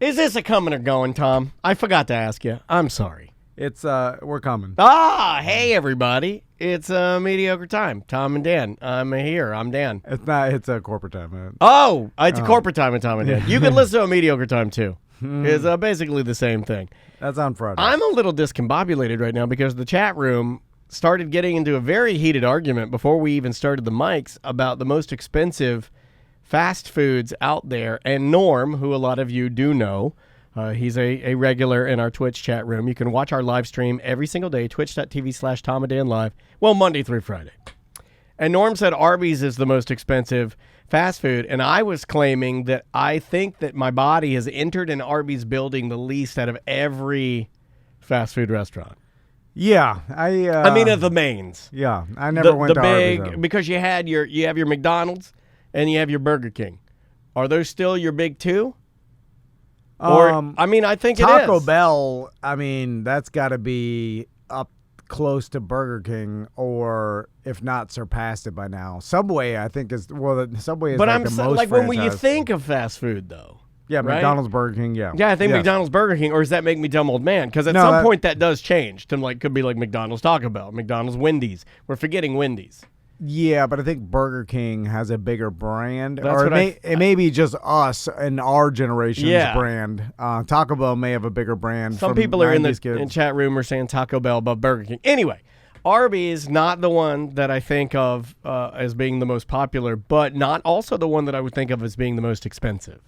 Is this a coming or going, Tom? I forgot to ask you. I'm sorry. It's we're coming. Hey everybody. It's mediocre time. Tom and Dan. I'm here. I'm Dan. It's not. It's a corporate time. Man. Oh, it's a corporate time with Tom and Dan. You can listen to a mediocre time too. It's basically the same thing. That's on Friday. I'm a little discombobulated right now because the chat room started getting into a very heated argument before we even started the mics about the most expensive fast foods out there. And Norm, who a lot of you do know, he's a regular in our Twitch chat room. You can watch our live stream every single day, twitch.tv/TomandDanLive. Well, Monday through Friday. And Norm said Arby's is the most expensive fast food. And I was claiming that I think that my body has entered an Arby's building the least out of every fast food restaurant. Yeah, I mean, of the mains. Yeah, I never went to big, Arby's. because you have your McDonald's and you have your Burger King. Are those still your big two? Or I mean, I think Taco it is. Bell. I mean, that's got to be up close to Burger King, or if not surpassed it by now. Subway, I think is the Subway is. But like I'm the saying, most like when you franchised. think of fast food, though. Yeah, right? McDonald's, Burger King. Yeah. Yeah, I think Yes. McDonald's, Burger King, or does that make me dumb old man? Because at some point that does change to could be like McDonald's, Taco Bell, McDonald's, Wendy's. We're forgetting Wendy's. Yeah, but I think Burger King has a bigger brand, That's or what it may be just us and our generation's Yeah. brand. Taco Bell may have a bigger brand. Some from people are in the 90s kids. chat room are saying Taco Bell above Burger King. Anyway, Arby's not the one that I think of as being the most popular, but not also the one that I would think of as being the most expensive.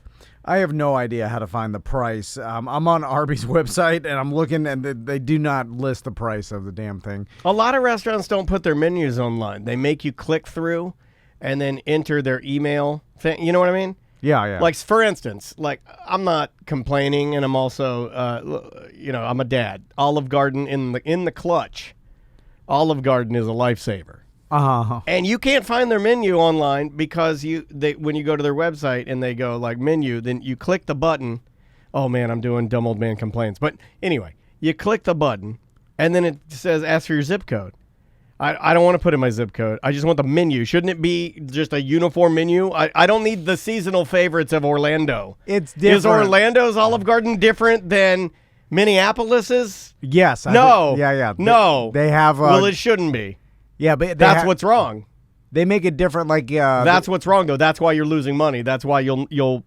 I have no idea how to find the price. I'm on Arby's website, and I'm looking, and they do not list the price of the damn thing. A lot of restaurants don't put their menus online. They make you click through and then enter their email thing. You know what I mean? Yeah. Like, for instance, I'm not complaining, and I'm also, I'm a dad. Olive Garden in the clutch. Olive Garden is a lifesaver. Uh-huh. And you can't find their menu online because when you go to their website and they go like menu, then you click the button. Oh man, I'm doing dumb old man complaints. But anyway, you click the button and then it says ask for your zip code. I don't want to put in my zip code. I just want the menu. Shouldn't it be just a uniform menu? I don't need the seasonal favorites of Orlando. It's different. Is Orlando's Olive Garden different than Minneapolis's? Yes. No. Yeah. No. They have. Well, it shouldn't be. Yeah, but That's what's wrong. They make it different. Like that's what's wrong though. That's why you're losing money. That's why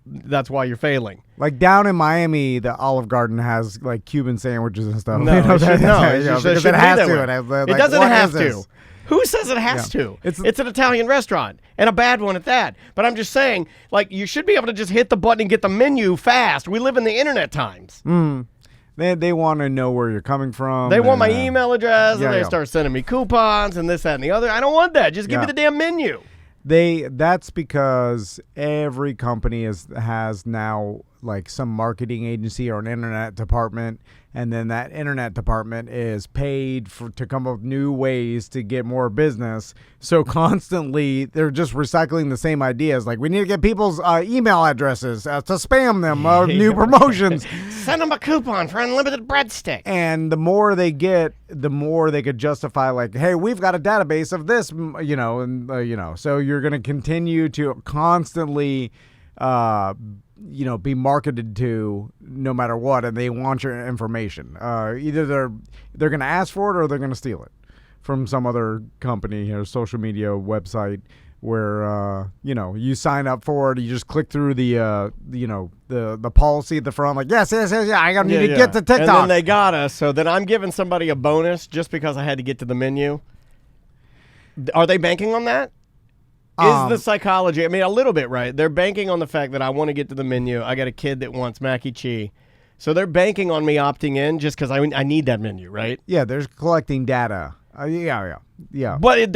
That's why you're failing. like down in Miami, the Olive Garden has like Cuban sandwiches and stuff. No, it should, because it has to. It doesn't have to. Who says it has to? It's an Italian restaurant, and a bad one at that. But I'm just saying, you should be able to just hit the button and get the menu fast. We live in the internet times. They want to know where you're coming from. They want my email address, and they yeah. start sending me coupons and this, that, and the other. I don't want that. Just give me the damn menu. That's because every company has now like some marketing agency or an internet department, and then that internet department is paid to come up with new ways to get more business. So constantly they're just recycling the same ideas. Like, we need to get people's email addresses to spam them new promotions. Send them a coupon for unlimited breadstick. And the more they get, the more they could justify, like, hey, we've got a database of this, So you're going to continue to constantly, be marketed to no matter what, and they want your information. Either they're going to ask for it or they're going to steal it from some other company or social media website where you sign up for it. You just click through the policy at the front, like yes, I need to get to TikTok, and then they got us. So then I'm giving somebody a bonus just because I had to get to the menu. Are they banking on that? Is the psychology? I mean, a little bit, right? They're banking on the fact that I want to get to the menu. I got a kid that wants mac and cheese. So they're banking on me opting in just because I need that menu, right? Yeah, they're collecting data. Yeah. But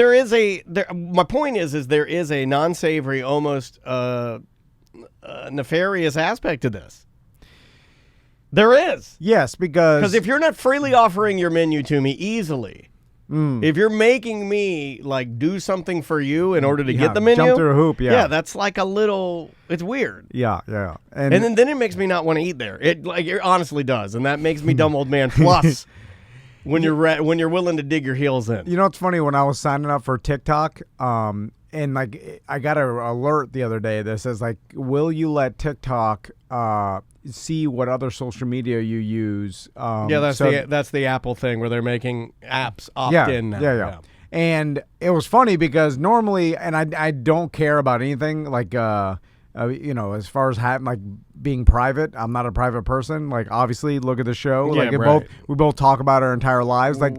my point is there is a non-savory, almost nefarious aspect to this. There is. Yes, because if you're not freely offering your menu to me easily, if you're making me do something for you in order to get the menu, jump through a hoop, yeah, that's like a little. It's weird. Yeah, and then it makes me not want to eat there. It honestly does, and that makes me dumb old man. Plus, when you're willing to dig your heels in. You know what's funny? When I was signing up for TikTok, and like I got an alert the other day that says like, will you let TikTok see what other social media you use? That's the Apple thing where they're making apps opt in now. Yeah. And it was funny because normally, and I don't care about anything like as far as like being private. I'm not a private person. Like obviously, look at the show. Yeah, like we both talk about our entire lives. Like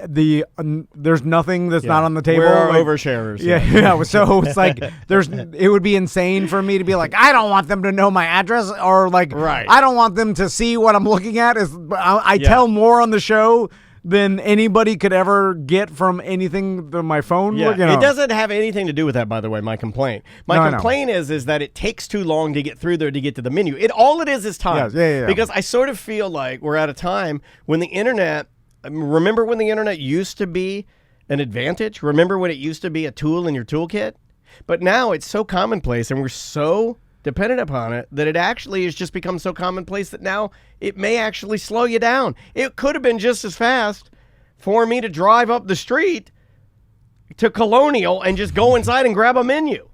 there's nothing that's not on the table. We're like, oversharers. Yeah. So it's like it would be insane for me to be like, I don't want them to know my address, or like I don't want them to see what I'm looking at. I tell more on the show than anybody could ever get from anything on my phone. Yeah. It doesn't have anything to do with that, by the way, my complaint. My complaint is that it takes too long to get through there to get to the menu. All it is time. Yeah. Because I sort of feel like we're at a time when the internet, remember when the internet used to be an advantage? Remember when it used to be a tool in your toolkit? But now it's so commonplace and we're so dependent upon it that it actually has just become so commonplace that now it may actually slow you down. It could have been just as fast for me to drive up the street to Colonial and just go inside and grab a menu.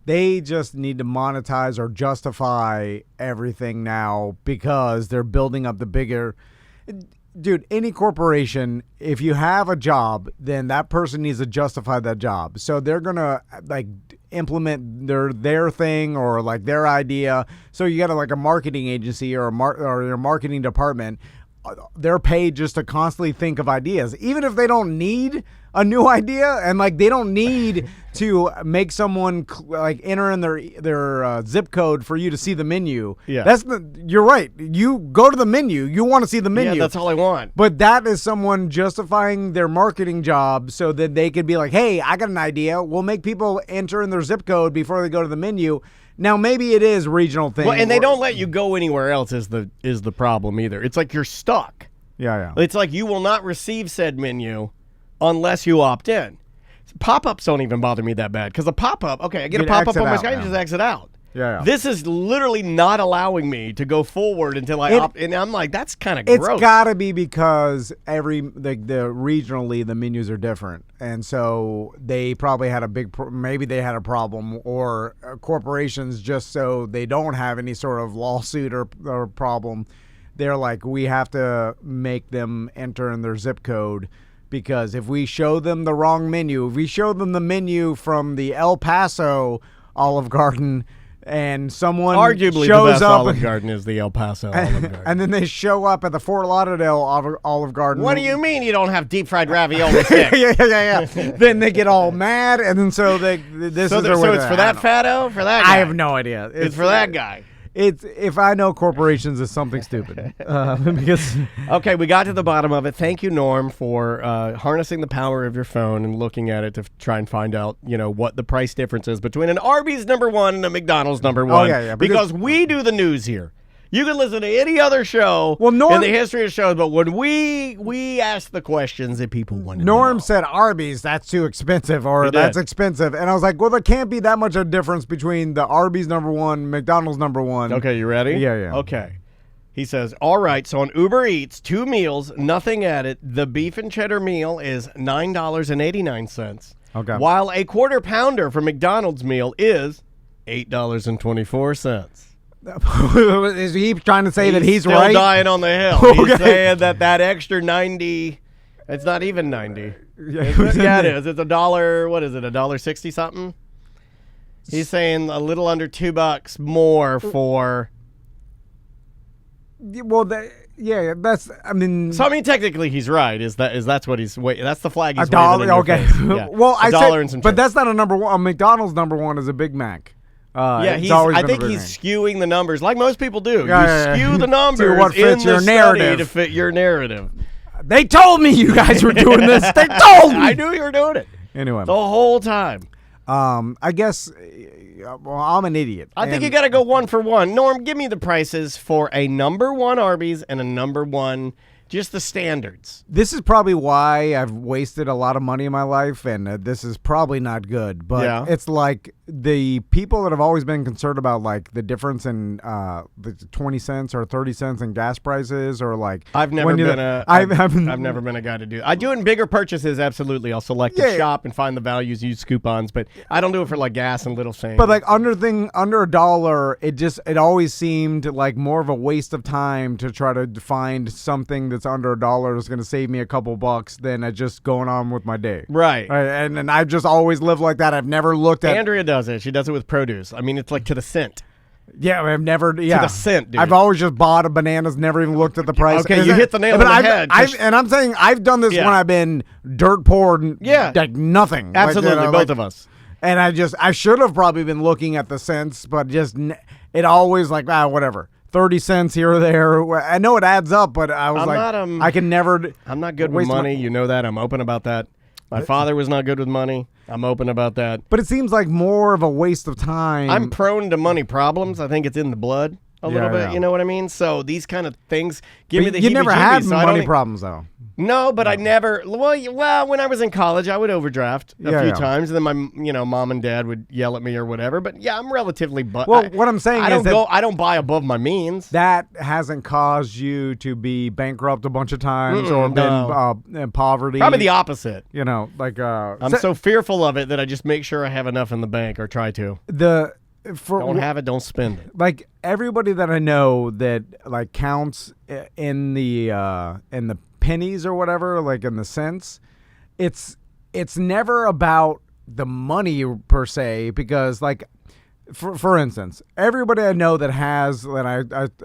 They just need to monetize or justify everything now because they're building up the bigger... Dude, any corporation, if you have a job, then that person needs to justify that job. So they're going to like implement their thing or like their idea. So you got like a marketing agency or your marketing department. They're paid just to constantly think of ideas, even if they don't need a new idea, and like they don't need to make someone like enter in their zip code for you to see the menu. Yeah, you're right. You go to the menu. You want to see the menu. Yeah, that's all I want. But that is someone justifying their marketing job so that they could be like, hey, I got an idea. We'll make people enter in their zip code before they go to the menu. Now, maybe it is regional thing. Well, and they don't let you go anywhere else is the problem either. It's like you're stuck. Yeah. It's like you will not receive said menu unless you opt in. Pop-ups don't even bother me that bad because a pop-up, okay, I get a pop-up on my screen, just exit out. Yeah. This is literally not allowing me to go forward until I opt in. I'm like, that's kind of gross. It's got to be because regionally the menus are different, and so they probably had maybe they had a problem, or corporations, just so they don't have any sort of lawsuit or problem, they're like, we have to make them enter in their zip code. Because if we show them the wrong menu, if we show them the menu from the El Paso Olive Garden, and someone arguably shows the best up, Olive Garden is the El Paso Olive Garden, and then they show up at the Fort Lauderdale Olive Garden. What do you mean you don't have deep fried ravioli sticks? yeah. Then they get all mad, and then so it's for that fatto, for that guy. I have no idea. It's for that guy. If I know corporations is something stupid. Because okay, we got to the bottom of it. Thank you, Norm, for harnessing the power of your phone and looking at it to try and find out, what the price difference is between an Arby's #1 and a McDonald's #1. Oh, yeah. Because we do the news here. You can listen to any other show in the history of shows, but when we ask the questions that people want to know. Norm said Arby's, that's too expensive, or that's expensive. And I was like, well, there can't be that much of a difference between the Arby's #1, McDonald's #1. Okay, you ready? Yeah. Okay. He says, all right, so on Uber Eats, 2 meals, nothing added. The beef and cheddar meal is $9.89. Okay. While a quarter pounder for McDonald's meal is $8.24. Is he trying to say that he's still right? Dying on the hill. He's saying that extra 90, it's not even 90. Yeah, it is. It's $1. What is it? $1.60 something. He's saying a little under $2 more for. Well, that's. I mean. So technically, he's right. That's what he's? Wait, that's the flag he's $1. waving in your face. Yeah. Well, I said, and some but change. that's not a #1. A McDonald's #1 is a Big Mac. I think he's skewing the numbers like most people do. Yeah, skew the numbers to what fits in your the narrative study to fit your narrative. They told me you guys were doing this. They told me. I knew you were doing it. Anyway, the whole time. I guess. Well, I'm an idiot. I think you got to go 1 for 1. Norm, give me the prices for a #1 Arby's and a #1. Just the standards. This is probably why I've wasted a lot of money in my life, and this is probably not good. But it's like the people that have always been concerned about like the difference in the 20 cents or 30 cents in gas prices, or like I've never been I've never been a guy to do. I do it in bigger purchases, absolutely. I'll select a shop and find the values, use coupons, but I don't do it for like gas and little things. But like under $1, it always seemed like more of a waste of time to try to find something that's under $1 is going to save me a couple bucks than just going on with my day. Right. And I've just always lived like that. I've never looked at. Andrea does it. She does it with produce. I mean, it's like to the cent. Yeah, I've never. Yeah, to the cent, dude. I've always just bought bananas, never even looked at the price. Okay, you hit the nail on the head. And I'm saying I've done this when I've been dirt poor, like nothing. Absolutely, like, both of us. And I should have probably been looking at the cents, but just it always like whatever. 30 cents here or there. I know it adds up, but I was I can never. I'm not good with money. You know that. I'm open about that. My father was not good with money. I'm open about that. But it seems like more of a waste of time. I'm prone to money problems. I think it's in the blood a little bit. Yeah. You know what I mean? So these kind of things give me the heebie-jeebies. You never had money problems, though. No, but I never. Well, when I was in college, I would overdraft a few times, and then my mom and dad would yell at me or whatever. But yeah, I'm relatively. What I'm saying is I don't buy above my means. That hasn't caused you to be bankrupt a bunch of times or been in poverty. Probably the opposite. You know, like I'm so fearful of it that I just make sure I have enough in the bank or try to. Don't have it, don't spend it. Like everybody that I know that like counts in the pennies or whatever, like in the cents, it's never about the money per se, because like for instance, everybody I know that has, and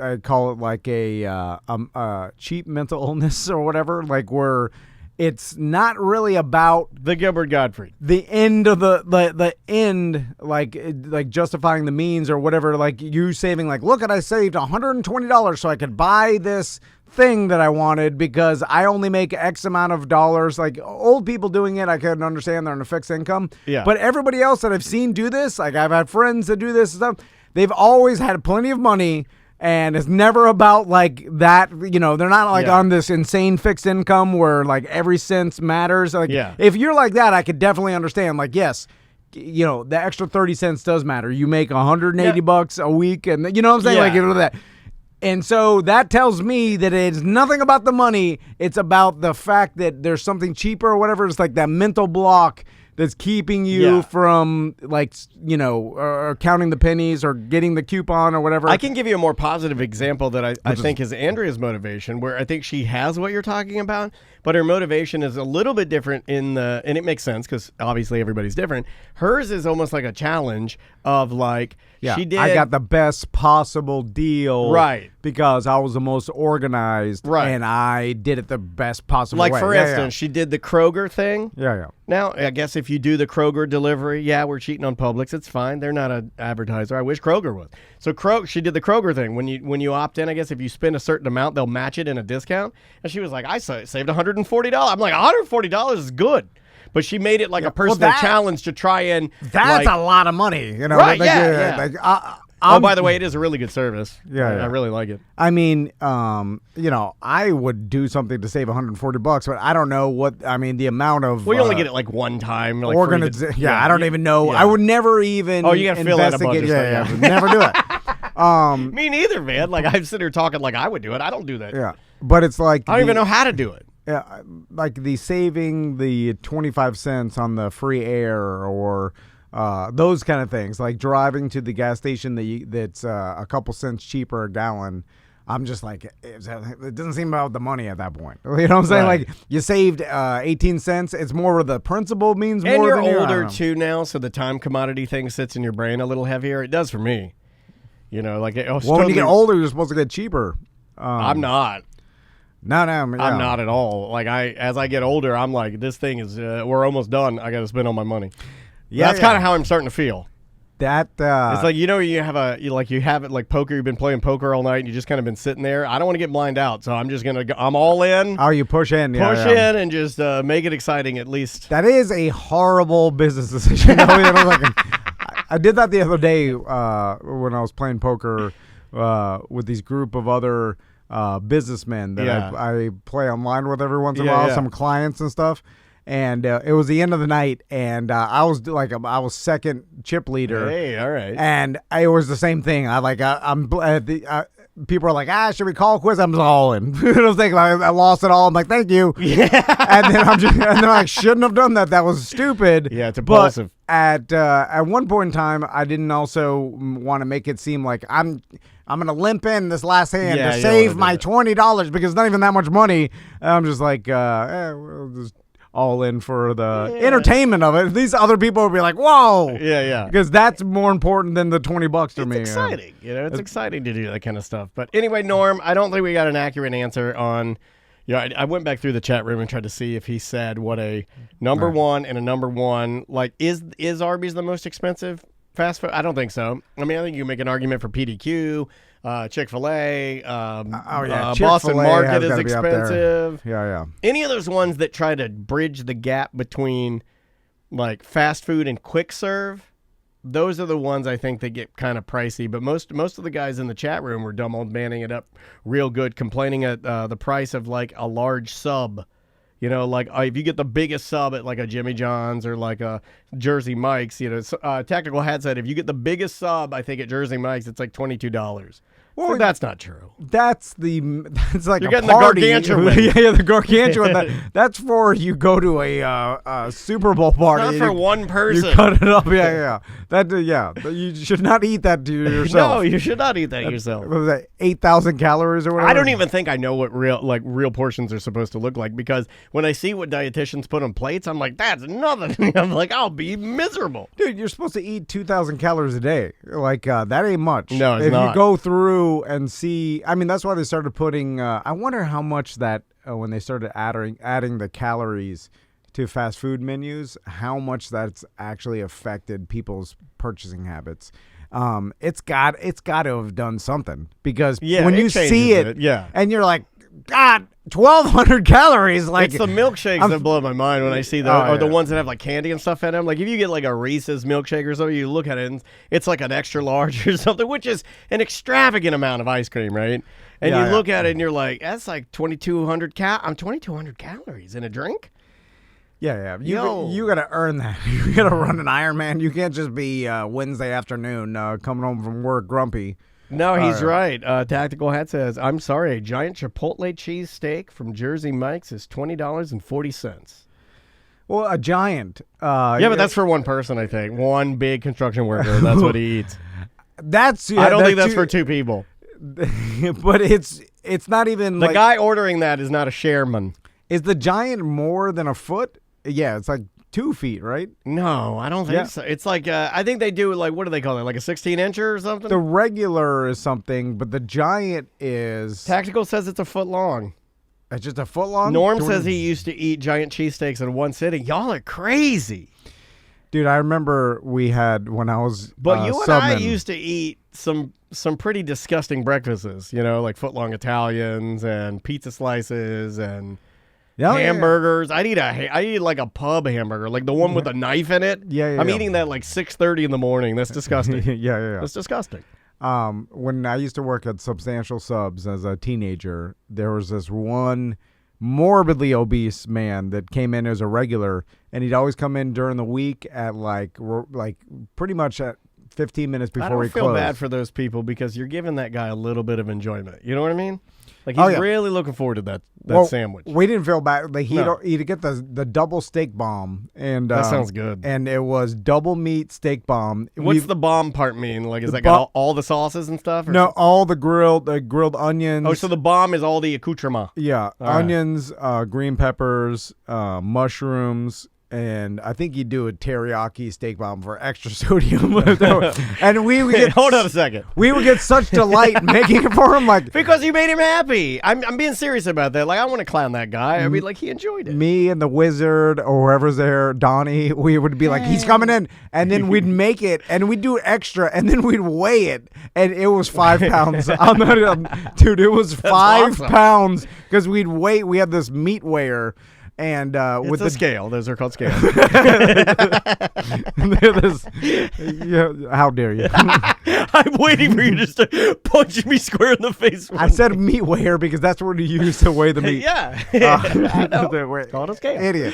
I call it like a cheap mental illness or whatever, like where it's not really about the Gilbert Gottfried, the end of the end, like justifying the means or whatever. Like you saving, like, look, I saved $120 so I could buy this thing that I wanted because I only make X amount of dollars. Like old people doing it, I couldn't understand. They're on a fixed income. Yeah. But everybody else that I've seen do this, like I've had friends that do this and stuff, they've always had plenty of money. And it's never about like that, you know, they're not like on this insane fixed income where like every cent matters. Like if you're like that, I could definitely understand. Like, yes, you know, the extra 30 cents does matter. You make $180 a week, and you know what I'm saying? Like, you know that. And so that tells me that it's nothing about the money. It's about the fact that there's something cheaper or whatever. It's like that mental block that's keeping you from, like, you know, or counting the pennies or getting the coupon or whatever. I can give you a more positive example that I think is Andrea's motivation, where I think she has what you're talking about, but her motivation is a little bit different and it makes sense because obviously everybody's different. Hers is almost like a challenge of like, I got the best possible deal. Right. Because I was the most organized. Right. And I did it the best possible way. Like, for instance, she did the Kroger thing. Yeah. Now, I guess if you do the Kroger delivery, we're cheating on Publix. It's fine. They're not an advertiser. I wish Kroger was. So she did the Kroger thing. When you opt in, I guess if you spend a certain amount, they'll match it in a discount. And she was like, I saved $140. I'm like, $140 is good. But she made it like a personal challenge to try and... That's a lot of money. You know? Right, by the way, it is a really good service. I really like it. I mean, you know, I would do something to save $140, but I don't know the amount of... Well, you only get it like one time. Like I don't even know. I would never even... Oh, you got to fill out a budget. Never do it. Me neither, man. Like, I'm sitting here talking like I would do it. I don't do that. Yeah, but it's like... I don't even know how to do it. Yeah, like the saving the 25 cents on the free air or those kind of things, like driving to the gas station that's a couple cents cheaper a gallon. I'm just like, it doesn't seem about the money at that point. You know what I'm saying? Right. Like, you saved 18 cents. It's more of the principle means and more than you're older too now, so the time commodity thing sits in your brain a little heavier. It does for me. You know, like... when you get older, you're supposed to get cheaper. I'm not. No, I'm not at all. Like as I get older, I'm like, this thing is we're almost done. I got to spend all my money. Yeah, that's kind of how I'm starting to feel. That it's like, you know, you have it like poker. You've been playing poker all night, and you just kind of been sitting there. I don't want to get blind out, so I'm just gonna go. I'm all in. Oh, you push in, in, and just make it exciting at least. That is a horrible business decision. I did that the other day when I was playing poker with these group of other. Businessmen that I play online with every once in a while, some clients and stuff. And it was the end of the night, and I was second chip leader. Hey, all right. And it was the same thing. People are like, should we call a quiz? I'm just all in. I was thinking, I lost it all. I'm like, thank you. Yeah. And then I'm like, shouldn't have done that. That was stupid. Yeah, it's impulsive. But at one point in time, I didn't also want to make it seem like I'm gonna limp in this last hand to save my $20 because it's not even that much money. And I'm just like, we'll just all in for the entertainment of it. These other people will be like, whoa. Yeah. Because that's more important than the $20 to me. It's exciting. It's exciting to do that kind of stuff. But anyway, Norm, I don't think we got an accurate answer on. I went back through the chat room and tried to see if he said what a number one and a number one. Like, is Arby's the most expensive fast food? I don't think so. I mean, I think you can make an argument for PDQ, Chick-fil-A, Boston Market is expensive. Yeah. Any of those ones that try to bridge the gap between like fast food and quick serve, those are the ones I think that get kind of pricey. But most of the guys in the chat room were dumb old manning it up real good, complaining at the price of like a large sub. Like if you get the biggest sub at like a Jimmy John's or like a Jersey Mike's, Tactical Hat said if you get the biggest sub, I think at Jersey Mike's, it's like $22. Well, so that's not true. That's like you're a getting party. The gargantuan. The gargantuan. That's for you go to a Super Bowl party. Not for one person. You cut it up. Yeah. You should not eat that to yourself. No, you should not eat that yourself. What was that, 8,000 calories or whatever? I don't even think I know what real portions are supposed to look like, because when I see what dietitians put on plates, I'm like, that's nothing. I'm like, I'll be miserable. Dude, you're supposed to eat 2,000 calories a day. Like, that ain't much. No, it's not. If you go through and see, I mean, that's why they started putting, I wonder how much that, when they started adding the calories to fast food menus, how much that's actually affected people's purchasing habits. It's got to have done something, because when you see it, and you're like, God, 1,200 calories. Like, it's the milkshakes that blow my mind when I see those, or the ones that have like candy and stuff in them. Like if you get like a Reese's milkshake or something, you look at it and it's like an extra large or something, which is an extravagant amount of ice cream, right? And you look at it and you're like, that's like 2,200 calories in a drink. Yeah. You got to earn that. You got to run an Ironman. You can't just be Wednesday afternoon coming home from work grumpy. No, he's right. Tactical Hat says, I'm sorry, a giant Chipotle cheese steak from Jersey Mike's is $20.40. Well, a giant. But that's for one person, I think. One big construction worker. That's what he eats. I don't think that's for two people. But it's not even the guy ordering that is not a shareman. Is the giant more than a foot? Yeah, it's like 2 feet, right? No, I don't think so. It's like, I think they do, like, what do they call it? Like a 16-incher or something? The regular is something, but the giant is... Tactical says it's a foot long. It's just a foot long? Norm says he used to eat giant cheesesteaks in one sitting. Y'all are crazy. Dude, I remember we had, when I was But you and I used to eat some pretty disgusting breakfasts, like foot-long Italians and pizza slices and... hamburgers. Yeah. I eat like a pub hamburger, like the one with a knife in it. I'm eating that like 6:30 in the morning. That's disgusting. Yeah. That's disgusting. When I used to work at Substantial Subs as a teenager, there was this one morbidly obese man that came in as a regular, and he'd always come in during the week at like pretty much at 15 minutes before he closed. I don't feel bad for those people, because you're giving that guy a little bit of enjoyment. You know what I mean? Like, he's really looking forward to that sandwich. We didn't feel bad. Like, he'd get the double steak bomb, and that sounds good. And it was double meat steak bomb. What's the bomb part mean? Like, is that got all the sauces and stuff? No, all the grilled onions. Oh, so the bomb is all the accoutrement. Yeah, onions, green peppers, mushrooms. And I think you do a teriyaki steak bomb for extra sodium. And we would get hold on a second. We would get such delight making it for him, like, because you made him happy. I'm being serious about that. Like, I want to clown that guy. I mean, like, he enjoyed it. Me and the wizard or whoever's there, Donnie, we would be like, he's coming in, and then we'd make it, and we'd do extra, and then we'd weigh it, and it was 5 pounds. Dude, it was 5 pounds, because we had this meat weigher. And with the scale, those are called scales. How dare you? I'm waiting for you just to punch me square in the face. I said meat weigher because that's what you use to weigh the meat. Yeah. I know. It's called a scale. Idiot.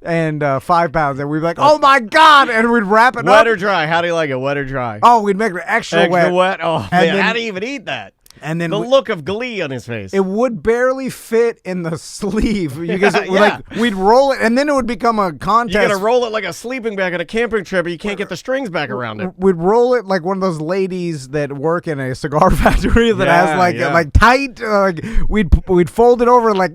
and 5 pounds, and we'd be like, "Oh my god!" and we'd wrap it Wet up. or dry? How do you like it? Wet or dry? Oh, we'd make it extra wet. Oh And man, then- how do you even eat that? And then The look of glee on his face. it would barely fit in the sleeve because Yeah. like we'd roll it, and then it would become a You contest. gotta roll it like a sleeping bag at a camping trip, or you can't get the strings back around it. We'd roll it like one of those ladies that work in a cigar factory that has like tight. We'd fold it over like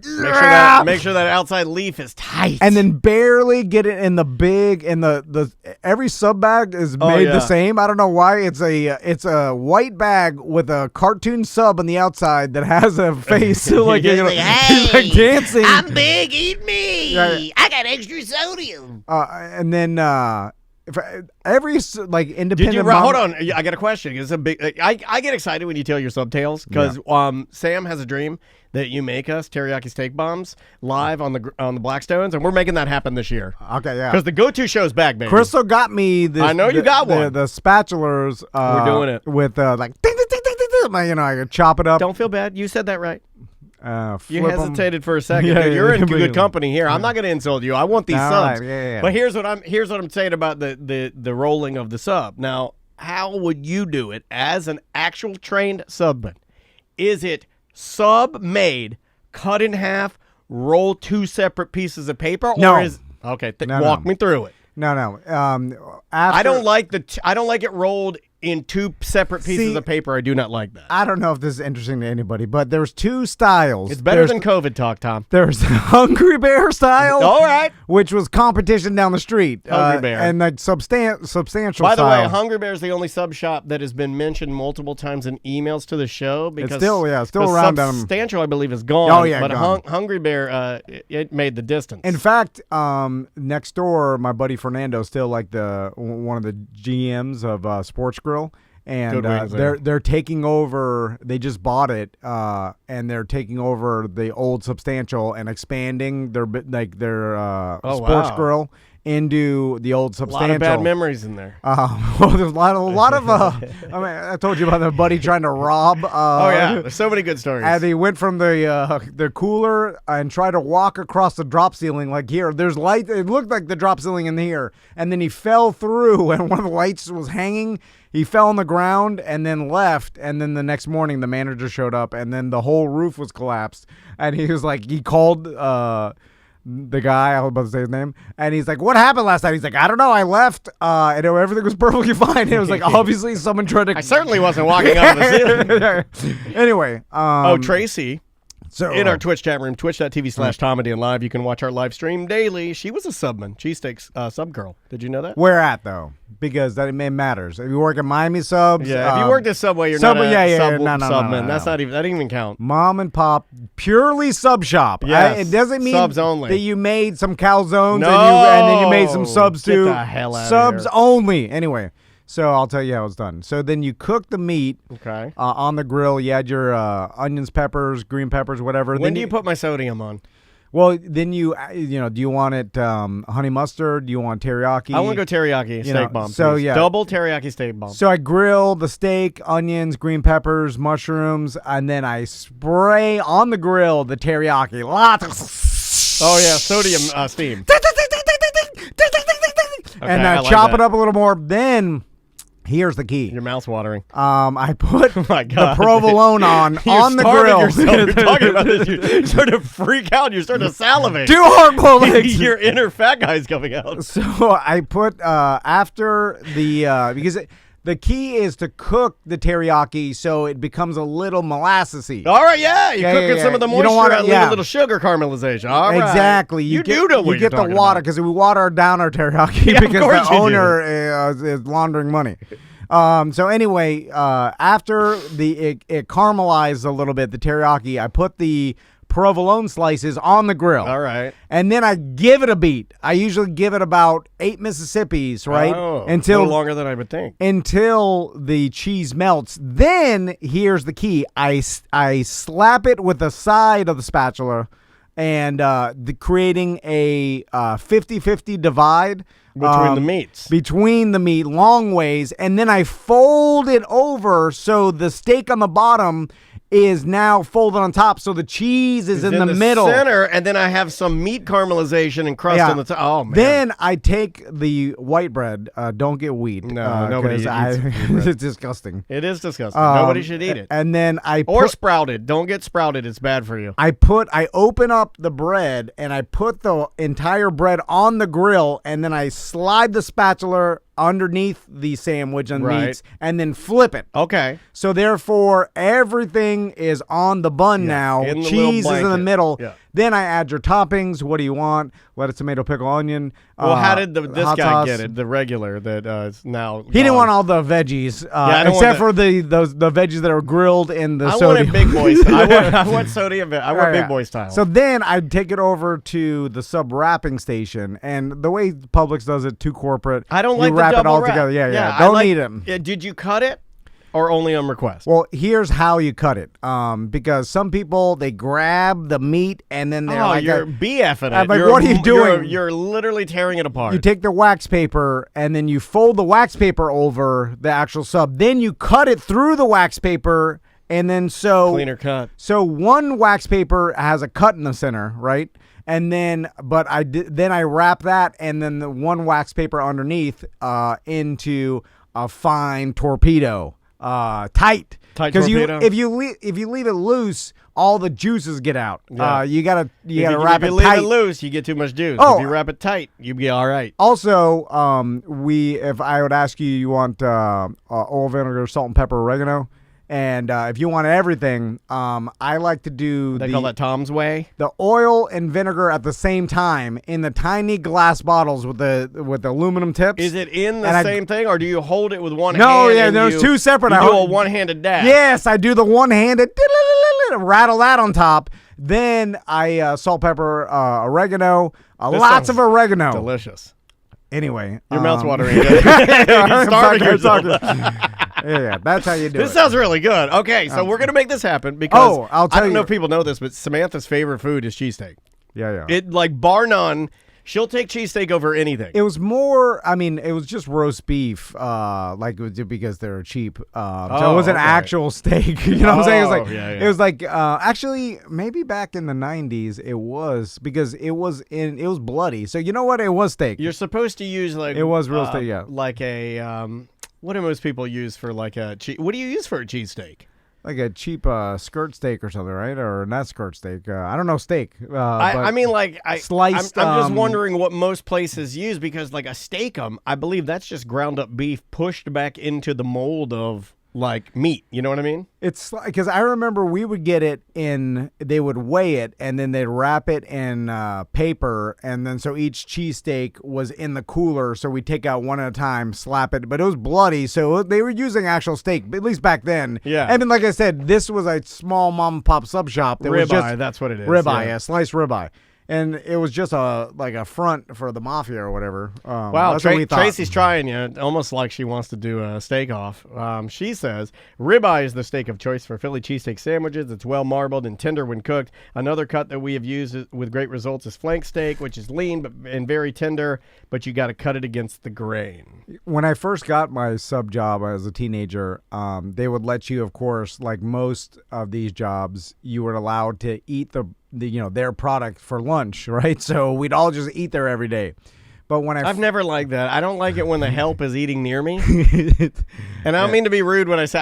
Make sure that outside leaf is tight. and then barely get it in the big and the every sub bag is made the same. I don't know why. It's a white bag with a cartoon sub on the outside that has a face like, He's like, he's like dancing. I'm big, eat me. Yeah. I got extra sodium. And then if every like independent. Did you mom- hold on? I got a question. It's a big. I get excited when you tell your subtales because Sam has a dream that you make us teriyaki steak bombs live on the Blackstones, and we're making that happen this year. Okay, yeah. Because the go-to show's back, baby. Crystal got me this. I know you got one. The spatulas. We're doing it with like ding, ding, ding, ding, ding, ding. You know, I could chop it up. Don't feel bad. You said that right. You flip 'em. hesitated for a second. Yeah, Dude, you're in yeah. good company here. I'm not going to insult you. I want these All subs. right, yeah. But here's what I'm saying about the rolling of the sub. Now, how would you do it as an actual trained subman? Is it sub made, cut in half, roll 2 separate pieces of paper, No. or is okay? Walk me through it. No. I don't like I don't like it rolled in 2 separate pieces See, of paper. I do not like that. I don't know if this is interesting to anybody, but there's 2 styles. It's better There's- than COVID talk, Tom. There's Hungry Bear style. All right. Which was competition down the street. Hungry Bear. And like substantial By the way, style. Hungry Bear is the only sub shop that has been mentioned multiple times in emails to the show because still because around them. Substantial, I believe, is gone. Oh, yeah, but gone. Hungry Bear, it made the distance. In fact, next door, my buddy Fernando is still like one of the GMs of Sports Grill, and Good wings there. they're taking over. They just bought it, and they're taking over the old Substantial and expanding their Sports wow. Grill into the old a Substantial. lot of bad memories in there. Well, there's a lot of. I mean, I told you about the buddy trying to rob. Oh yeah, there's so many good stories. And he went from the cooler and tried to walk across the drop ceiling like here. There's light. It looked like the drop ceiling in here, and then he fell through, and one of the lights was hanging. He fell on the ground and then left. And then the next morning, the manager showed up, and then the whole roof was collapsed. And he was like, he called the guy, I was about to say his name, and he's like, "What happened last night?" He's like, "I don't know. I left, and everything was perfectly fine." It was like, obviously, someone tried to. I certainly wasn't walking out of the ceiling. Anyway, Tracy. so In our Twitch chat room, twitch.tv/TomAndDan Live, you can watch our live stream daily. She was a subman, cheesesteaks sub girl. Did you know that? where at though? Because that it matters. If you work at Miami Subs, Yeah, if you worked at Subway, you're Subway, not a yeah, sub, no, subman. no. That's not even. That didn't even count. mom and pop, purely sub shop. Yes, It doesn't mean subs only. that you made some calzones No. and then you made some subs Get too. the hell outta Subs here. only. Anyway, so I'll tell you how it's done. So then you cook the meat. Okay. On the grill. You add your onions, peppers, green peppers, whatever. When Then do you put my sodium on? Well, then do you want it honey mustard? Do you want teriyaki? I want to go teriyaki steak know, bomb. so please. yeah. Double teriyaki steak bomb. So I grill the steak, onions, green peppers, mushrooms, and then I spray on the grill the teriyaki. Lots. Oh yeah, sodium steam. And I I like chop that. it up a little more. Then here's the key. Your mouth's watering. I put Oh my the God. provolone on You're the starving grill. yourself. You're talking about this. You're starting to freak out. You're starting to salivate. 2 hard-boiled eggs. Your inner fat guy's coming out. So I put after the because the key is to cook the teriyaki so it becomes a little molassesy. All right, yeah. You're Yeah, cooking yeah, some of the yeah. You don't moisture wanna- out, leave yeah. a little sugar caramelization. All right. Exactly. You get, do know what you you're get the talking water about. because we water down our teriyaki Yeah, of because course the you do. owner is laundering money. So anyway, after it caramelized a little bit, the teriyaki, I put the provolone slices on the grill. All right. And then I give it a beat. I usually give it about 8 Mississippis, right? Oh, a Until little longer than I would think. until the cheese melts. Then here's the key. I slap it with the side of the spatula and creating a 50-50 divide. Between the meats. Between the meat, long ways. And then I fold it over so the steak on the bottom is now folded on top, so the cheese is in the middle. Center, and then I have some meat caramelization and crust on the top. Oh, man. Then I take the white bread. Don't get wheat. No, nobody eats it's disgusting. It is disgusting. Nobody should eat it. And then or sprouted. Don't get sprouted. It's bad for you. I open up the bread, and I put the entire bread on the grill, and then I slide the spatula underneath the sandwich and meats, and then flip it. Okay. So therefore, everything is on the bun now. Cheese is in the middle. Yeah. Then I add your toppings. What do you want? Lettuce, tomato, pickle, onion. Well, how did this guy sauce get it? The regular that is now. He didn't want all the veggies, except for the veggies that are grilled in the sodium. I want big boy style. I want sodium. I want big boy style. So then I take it over to the sub wrapping station, and the way Publix does it, too corporate. I don't like the wrap it all wrap. together. Yeah. Don't eat them. Did you cut it? Or only on request? Well, here's how you cut it. Because some people, they grab the meat and then they're like... you're BFing it. I'm like, what are you doing? You're literally tearing it apart. You take the wax paper and then you fold the wax paper over the actual sub. Then you cut it through the wax paper and then cleaner cut. So one wax paper has a cut in the center, right? And then, then I wrap that and then the one wax paper underneath into a fine torpedo. Tight because if you leave it loose, all the juices get out. Yeah. You gotta wrap it tight. If you leave it loose, you get too much juice. If you wrap it tight, you be all right. Also, if I would ask you, you want oil, vinegar, salt, and pepper, oregano. And if you want everything, I like to do They call that Tom's Way. The oil and vinegar at the same time in the tiny glass bottles with the aluminum tips. Is it in the same thing, or do you hold it with one hand? No, yeah, there's two separate. You do a one-handed dab. Yes, I do the one-handed. Rattle that on top. Then I salt, pepper, oregano. Lots of oregano. Delicious. Anyway, your mouth's watering. You're starving yourself. Yeah, that's how you do it. This sounds really good. Okay, so we're gonna make this happen because I'll tell you. I don't know if people know this, but Samantha's favorite food is cheesesteak. Yeah. It bar none. She'll take cheesesteak over anything. It was more. I mean, it was just roast beef, because they're cheap. So it was an actual steak. You know what I'm saying? It was like actually maybe back in the 90s it was because it was bloody. So you know what? It was steak. You're supposed to use it was real steak. Yeah, like a what do most people use for like a what do you use for a cheesesteak? Like a cheap skirt steak or something, right? Or not skirt steak. I don't know steak. I mean, like sliced. I'm just wondering what most places use because, like a steak-um, I believe that's just ground up beef pushed back into the mold of like meat. You know what I mean? It's because I remember we would get it they would weigh it and then they'd wrap it in paper. And then so each cheesesteak was in the cooler. So we take out one at a time, slap it. But it was bloody. So they were using actual steak, at least back then. Yeah. And then, like I said, this was a small mom and pop sub shop. That was just that's what it is. Ribeye, sliced ribeye. And it was just a front for the mafia or whatever. Wow, Tracy's trying you, almost like she wants to do a steak off. She says, ribeye is the steak of choice for Philly cheesesteak sandwiches. It's well marbled and tender when cooked. Another cut that we have used with great results is flank steak, which is lean and very tender, but you got to cut it against the grain. When I first got my sub job as a teenager, they would let you, of course, like most of these jobs, you were allowed to eat their product for lunch, right? So we'd all just eat there every day. But when I've never liked that. I don't like it when the help is eating near me. And I don't mean to be rude when I say.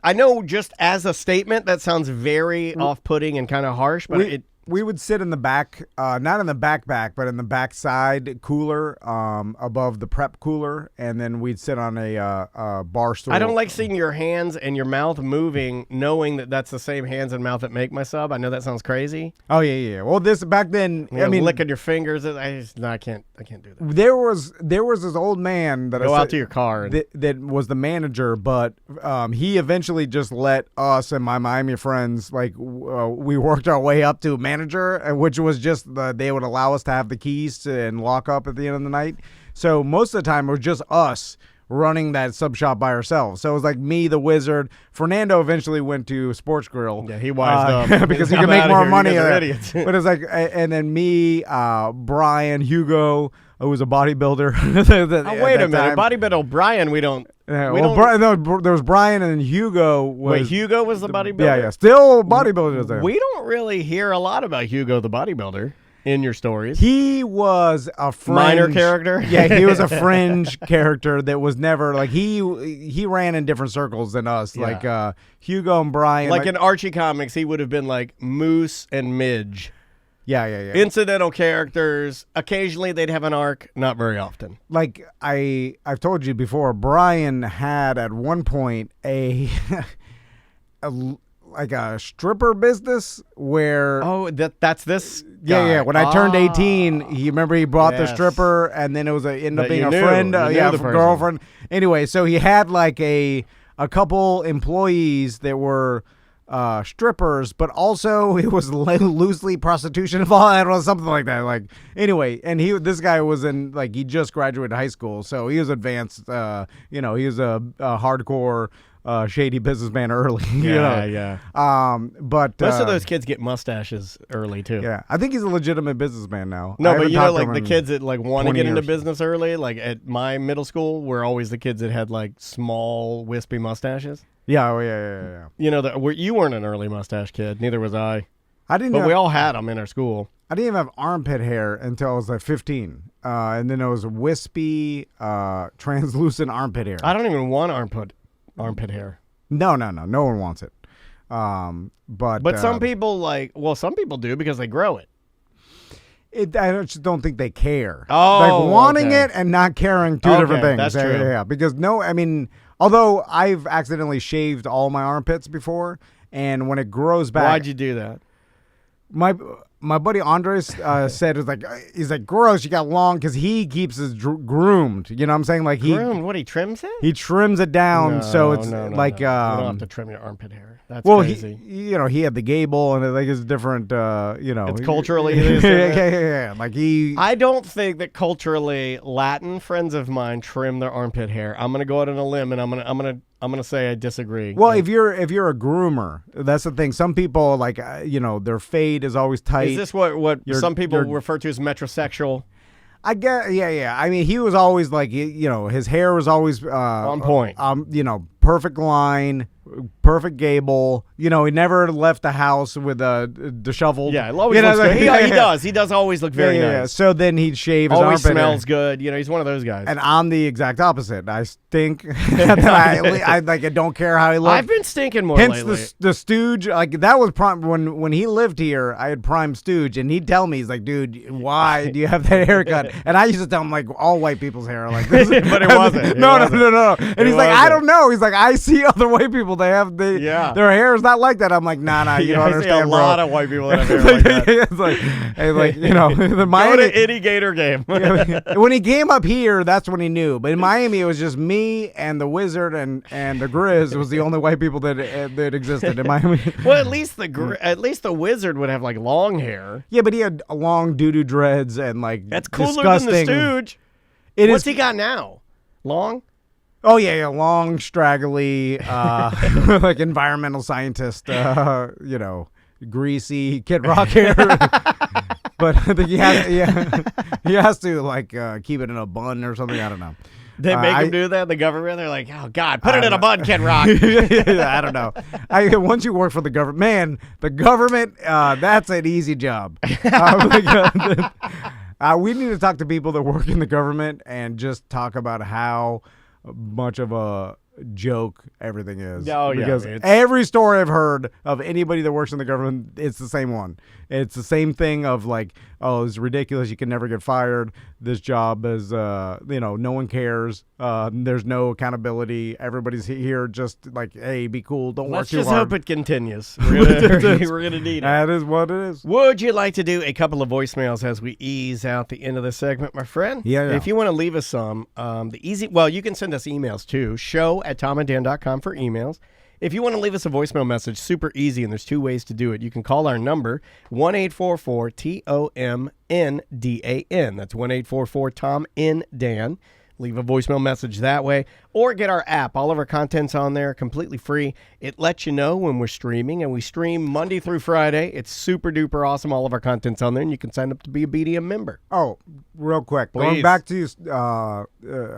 I know just as a statement that sounds very off-putting and kind of harsh, but we would sit in the back, not in the back, but in the back side cooler, above the prep cooler, and then we'd sit on a bar stool. I don't like seeing your hands and your mouth moving, knowing that that's the same hands and mouth that make my sub. I know that sounds crazy. Oh yeah. Well, this back then, I mean, licking your fingers. I can't do that. There was this old man that go out to your car that was the manager, but he eventually just let us and my Miami friends we worked our way up to manager, which was just they would allow us to have the keys and lock up at the end of the night. So most of the time it was just us running that sub shop by ourselves. So it was like me, the wizard. Fernando eventually went to Sports Grill. Yeah, he wised up because he could make more money. But it's like, and then me, Brian, Hugo, who was a bodybuilder. Wait a minute, bodybuilder Brian, we don't. We well, don't- no, there was Brian and then Hugo was. Wait, Hugo was the bodybuilder? Yeah. Still bodybuilders there. We don't really hear a lot about Hugo the bodybuilder in your stories. He was a fringe, Minor character? Yeah, he was a fringe character that was never like he ran in different circles than us. Yeah. Like Hugo and Brian. Like in Archie comics, he would have been like Moose and Midge. Yeah. Incidental characters. Occasionally they'd have an arc, not very often. Like I've told you before, Brian had at one point a like a stripper business where Oh, that's this yeah. guy. When I turned 18, he bought the Yes. stripper, and then it was ended up That being you a knew. friend, You knew the person. girlfriend. Anyway, so he had like a couple employees that were strippers, but also it was loosely prostitution involved. I don't know, something like that. Like anyway, and this guy was he just graduated high school, so he was advanced. He was a hardcore. Shady businessman early. Yeah. But Most of those kids get mustaches early too. yeah, I think he's a legitimate businessman now. No, I but haven't you know, talked to like him the in kids that like want to 20 get into years. business early, like at my middle school, were always the kids that had like small, wispy mustaches. Yeah, yeah. You know, you weren't an early mustache kid. Neither was I. I didn't. But we all had them in our school. I didn't even have armpit hair until I was like 15, and then it was wispy, translucent armpit hair. I don't even want armpit hair. No one wants it. But some people some people do because they grow it. I just don't think they care. Oh, like wanting okay. it and not caring, two Okay, different things. that's Yeah, true. yeah. Because although I've accidentally shaved all my armpits before, and when it grows back, Why'd you do that? My buddy Andres said he's like gross. You got long because he keeps his groomed. You know what I'm saying? Like Groomed? What, he trims it? he trims it down so it's no. like You don't have to trim your armpit hair. That's well crazy. he had the gable and it's different. It's culturally. yeah. Like I don't think that culturally Latin friends of mine trim their armpit hair. I'm gonna go out on a limb and I'm gonna say I disagree. Well, if you're a groomer, that's the thing. Some people their fade is always tight. Is this what some people you're- refer to as metrosexual? I get, yeah. I mean, he was always his hair was always On point. Perfect line, perfect gable. He never left the house with a disheveled. Yeah, it always looks good. He does. He does always look very yeah. nice. So then he'd shave his Always armpit hair. smells good. He's one of those guys. And I'm the exact opposite. I stink. I don't care how he looks. I've been stinking more Hence lately. the stooge, that was prime when he lived here. I had prime stooge, and he'd tell me, he's like, "Dude, why do you have that haircut?" And I used to tell him like, all white people's hair are like this, But it wasn't. No. And he's like, "I don't know." He's like, "I see other white people. They have their hair is not like that." I'm like, "Nah, you don't I see understand, a bro." lot of white people that have hair like that. the Go Miami. to any Gator game. When he came up here, that's when he knew. But in Miami, it was just me and the Wizard and the Grizz was the only white people that existed in Miami. Well, at least the Wizard would have like long hair. Yeah, but he had long doo-doo dreads and That's cooler disgusting. than the Stooge. What's he got now? Long? Oh yeah, long, straggly, like environmental scientist. Greasy Kid Rock hair. But I think he has to keep it in a bun or something. I don't know. They make him do that. The government, they're like, "Oh God, put it in a bun, Kid Rock." I don't know. Once you work for the government, man, the government, that's an easy job. We need to talk to people that work in the government and just talk about how much of a joke everything is. Oh, yeah, because it's- every story I've heard of anybody that works in the government, it's the same one. It's the same thing of like, oh, it's ridiculous. You can never get fired. This job is, no one cares. There's no accountability. Everybody's here just like, hey, be cool. Don't work Let's too just hard. hope it continues. We're gonna need it. That is what it is. Would you like to do a couple of voicemails as we ease out the end of the segment, my friend? Yeah. If you want to leave us some, you can send us emails too. show@tomanddan.com for emails. If you want to leave us a voicemail message, super easy, and there's two ways to do it. You can call our number, 1-844-TOMNDAN. That's 1-844-TOM-N-DAN. Leave a voicemail message that way, or get our app. All of our content's on there, completely free. It lets you know when we're streaming, and we stream Monday through Friday. It's super duper awesome. All of our content's on there, and you can sign up to be a BDM member. Oh, real quick. Please. Going back to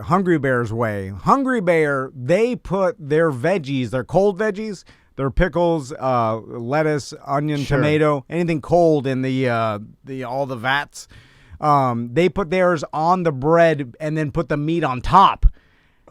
Hungry Bear's way. Hungry Bear, they put their veggies, their cold veggies, their pickles, lettuce, onion, tomato, anything cold in the all the vats. They put theirs on the bread and then put the meat on top.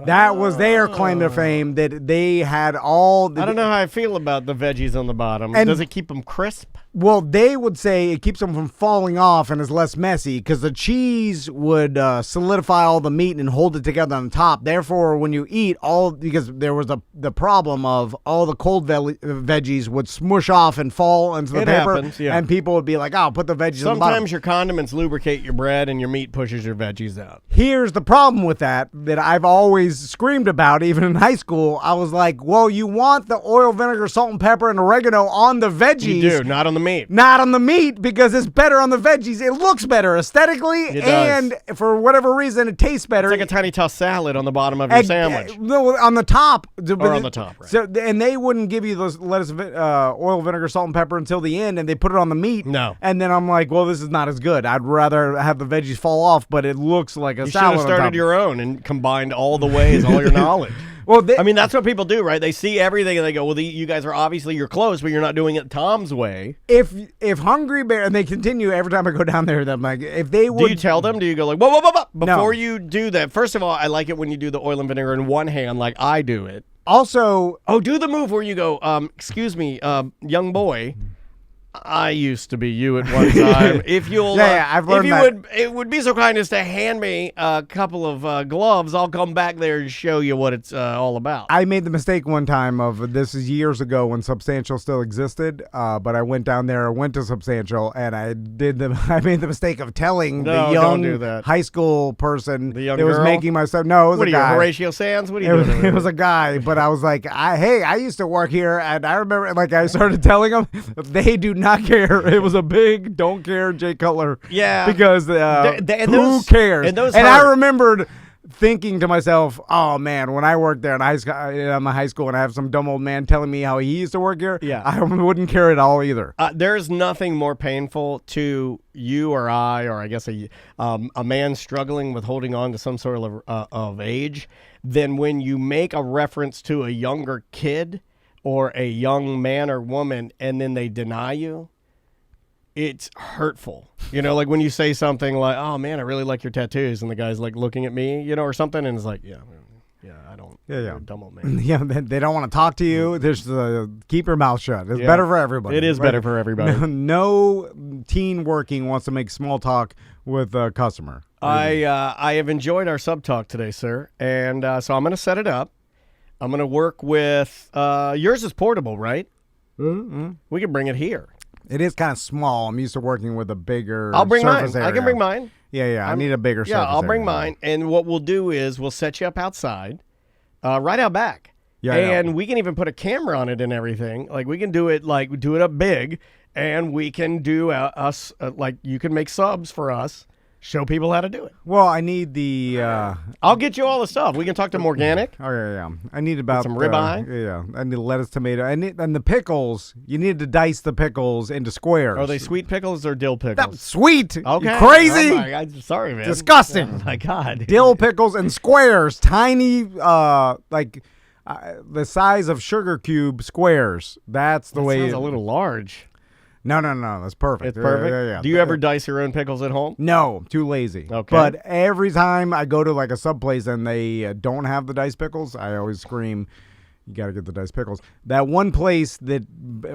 That was their claim to fame, that they had all the... I don't know how I feel about the veggies on the bottom. And- Does it keep them crisp? Well, they would say it keeps them from falling off and is less messy because the cheese would solidify all the meat and hold it together on the top. Therefore, when you eat because there was the problem of all the cold veggies would smush off and fall into the It paper. happens, yeah. And people would be like, oh, put the veggies on the bottom. Sometimes your condiments lubricate your bread and your meat pushes your veggies out. Here's the problem with that I've always screamed about, even in high school. I was like, well, you want the oil, vinegar, salt, and pepper, and oregano on the veggies. You do, not on the meat. Not on the meat, because it's better on the veggies. It looks better aesthetically, It and does. for whatever reason, it tastes better. It's like a tiny tossed salad on the bottom of your sandwich. No, on the top. Or on the top, right. So, and they wouldn't give you those lettuce, oil, vinegar, salt, and pepper until the end, and they put it on the meat. No. And then I'm like, well, this is not as good. I'd rather have the veggies fall off, but it looks like a You should salad have on started top. your own and combined all the ways, all your knowledge. Well, I mean, that's what people do, right? They see everything and they go, well, you guys are obviously, you're close, but you're not doing it Tom's way. if Hungry Bear, and they continue every time I go down there, I'm like, if they would. Do you tell them? Do you go like, whoa, whoa, whoa, whoa? No. Before you do that, first of all, I like it when you do the oil and vinegar in one hand like I do it. Also, Oh, do the move where you go, excuse me, young boy. I used to be you at one time. If you'll, I've learned if you that. it would be so kind as to hand me a couple of gloves. I'll come back there and show you what it's all about. I made the mistake one time this is years ago when Substantial still existed, but I went down there, went to Substantial, and I made the mistake of telling No, the don't young do that. high school person The young that was girl? making my stuff. No, it was What a are you, guy. Horatio Sands? What are you It doing? was, over it was there? a guy, but I was like, hey, I used to work here, and I remember, like, I started telling them they do not care. It was a big don't care Jay Cutler. Yeah. Because And who those- cares? and those I hurt. remembered thinking to myself, oh man, when I worked there in high school and I have some dumb old man telling me how he used to work here, Yeah. I wouldn't care at all either. There's nothing more painful to you or I guess a man struggling with holding on to some sort of age than when you make a reference to a younger kid or a young man or woman and then they deny you. It's hurtful. You know, like when you say something like, oh man, I really like your tattoos. And the guy's like looking at me, you know, or something. And it's like, yeah, I don't. Yeah. You're a dumb old man. Yeah, they don't want to talk to you. There's keep your mouth shut. It's Yeah. better for everybody. It is right? better for everybody. No teen working wants to make small talk with a customer. I have enjoyed our sub talk today, sir. And so I'm going to set it up. I'm going to work with yours is portable, right? Mm-hmm. We can bring it here. It is kind of small. I'm used to working with a bigger I'll bring mine. surface area. I can bring mine. Yeah. I need a bigger surface Yeah, I'll bring area. mine. And what we'll do is we'll set you up outside, right out back. Yeah, and we can even put a camera on it and everything. Like we can do it up big, and we can do us like you can make subs for us. Show people how to do it. Well, I need the. I'll get you all the stuff. We can talk to Morganic. Oh yeah. I need about some ribeye? Yeah, I need lettuce, tomato. And the pickles. You need to dice the pickles into squares. Are they sweet pickles or dill pickles? That's sweet? Okay. You crazy? Oh my God. Sorry, man. Disgusting. Oh my God. Dill pickles in squares, tiny, like the size of sugar cube squares. That's the That way. sounds a little large. No, that's perfect. It's perfect. Yeah. Do you ever dice your own pickles at home? No, too lazy. Okay. But every time I go to like a sub place and they don't have the diced pickles, I always scream, you got to get the diced pickles. That one place that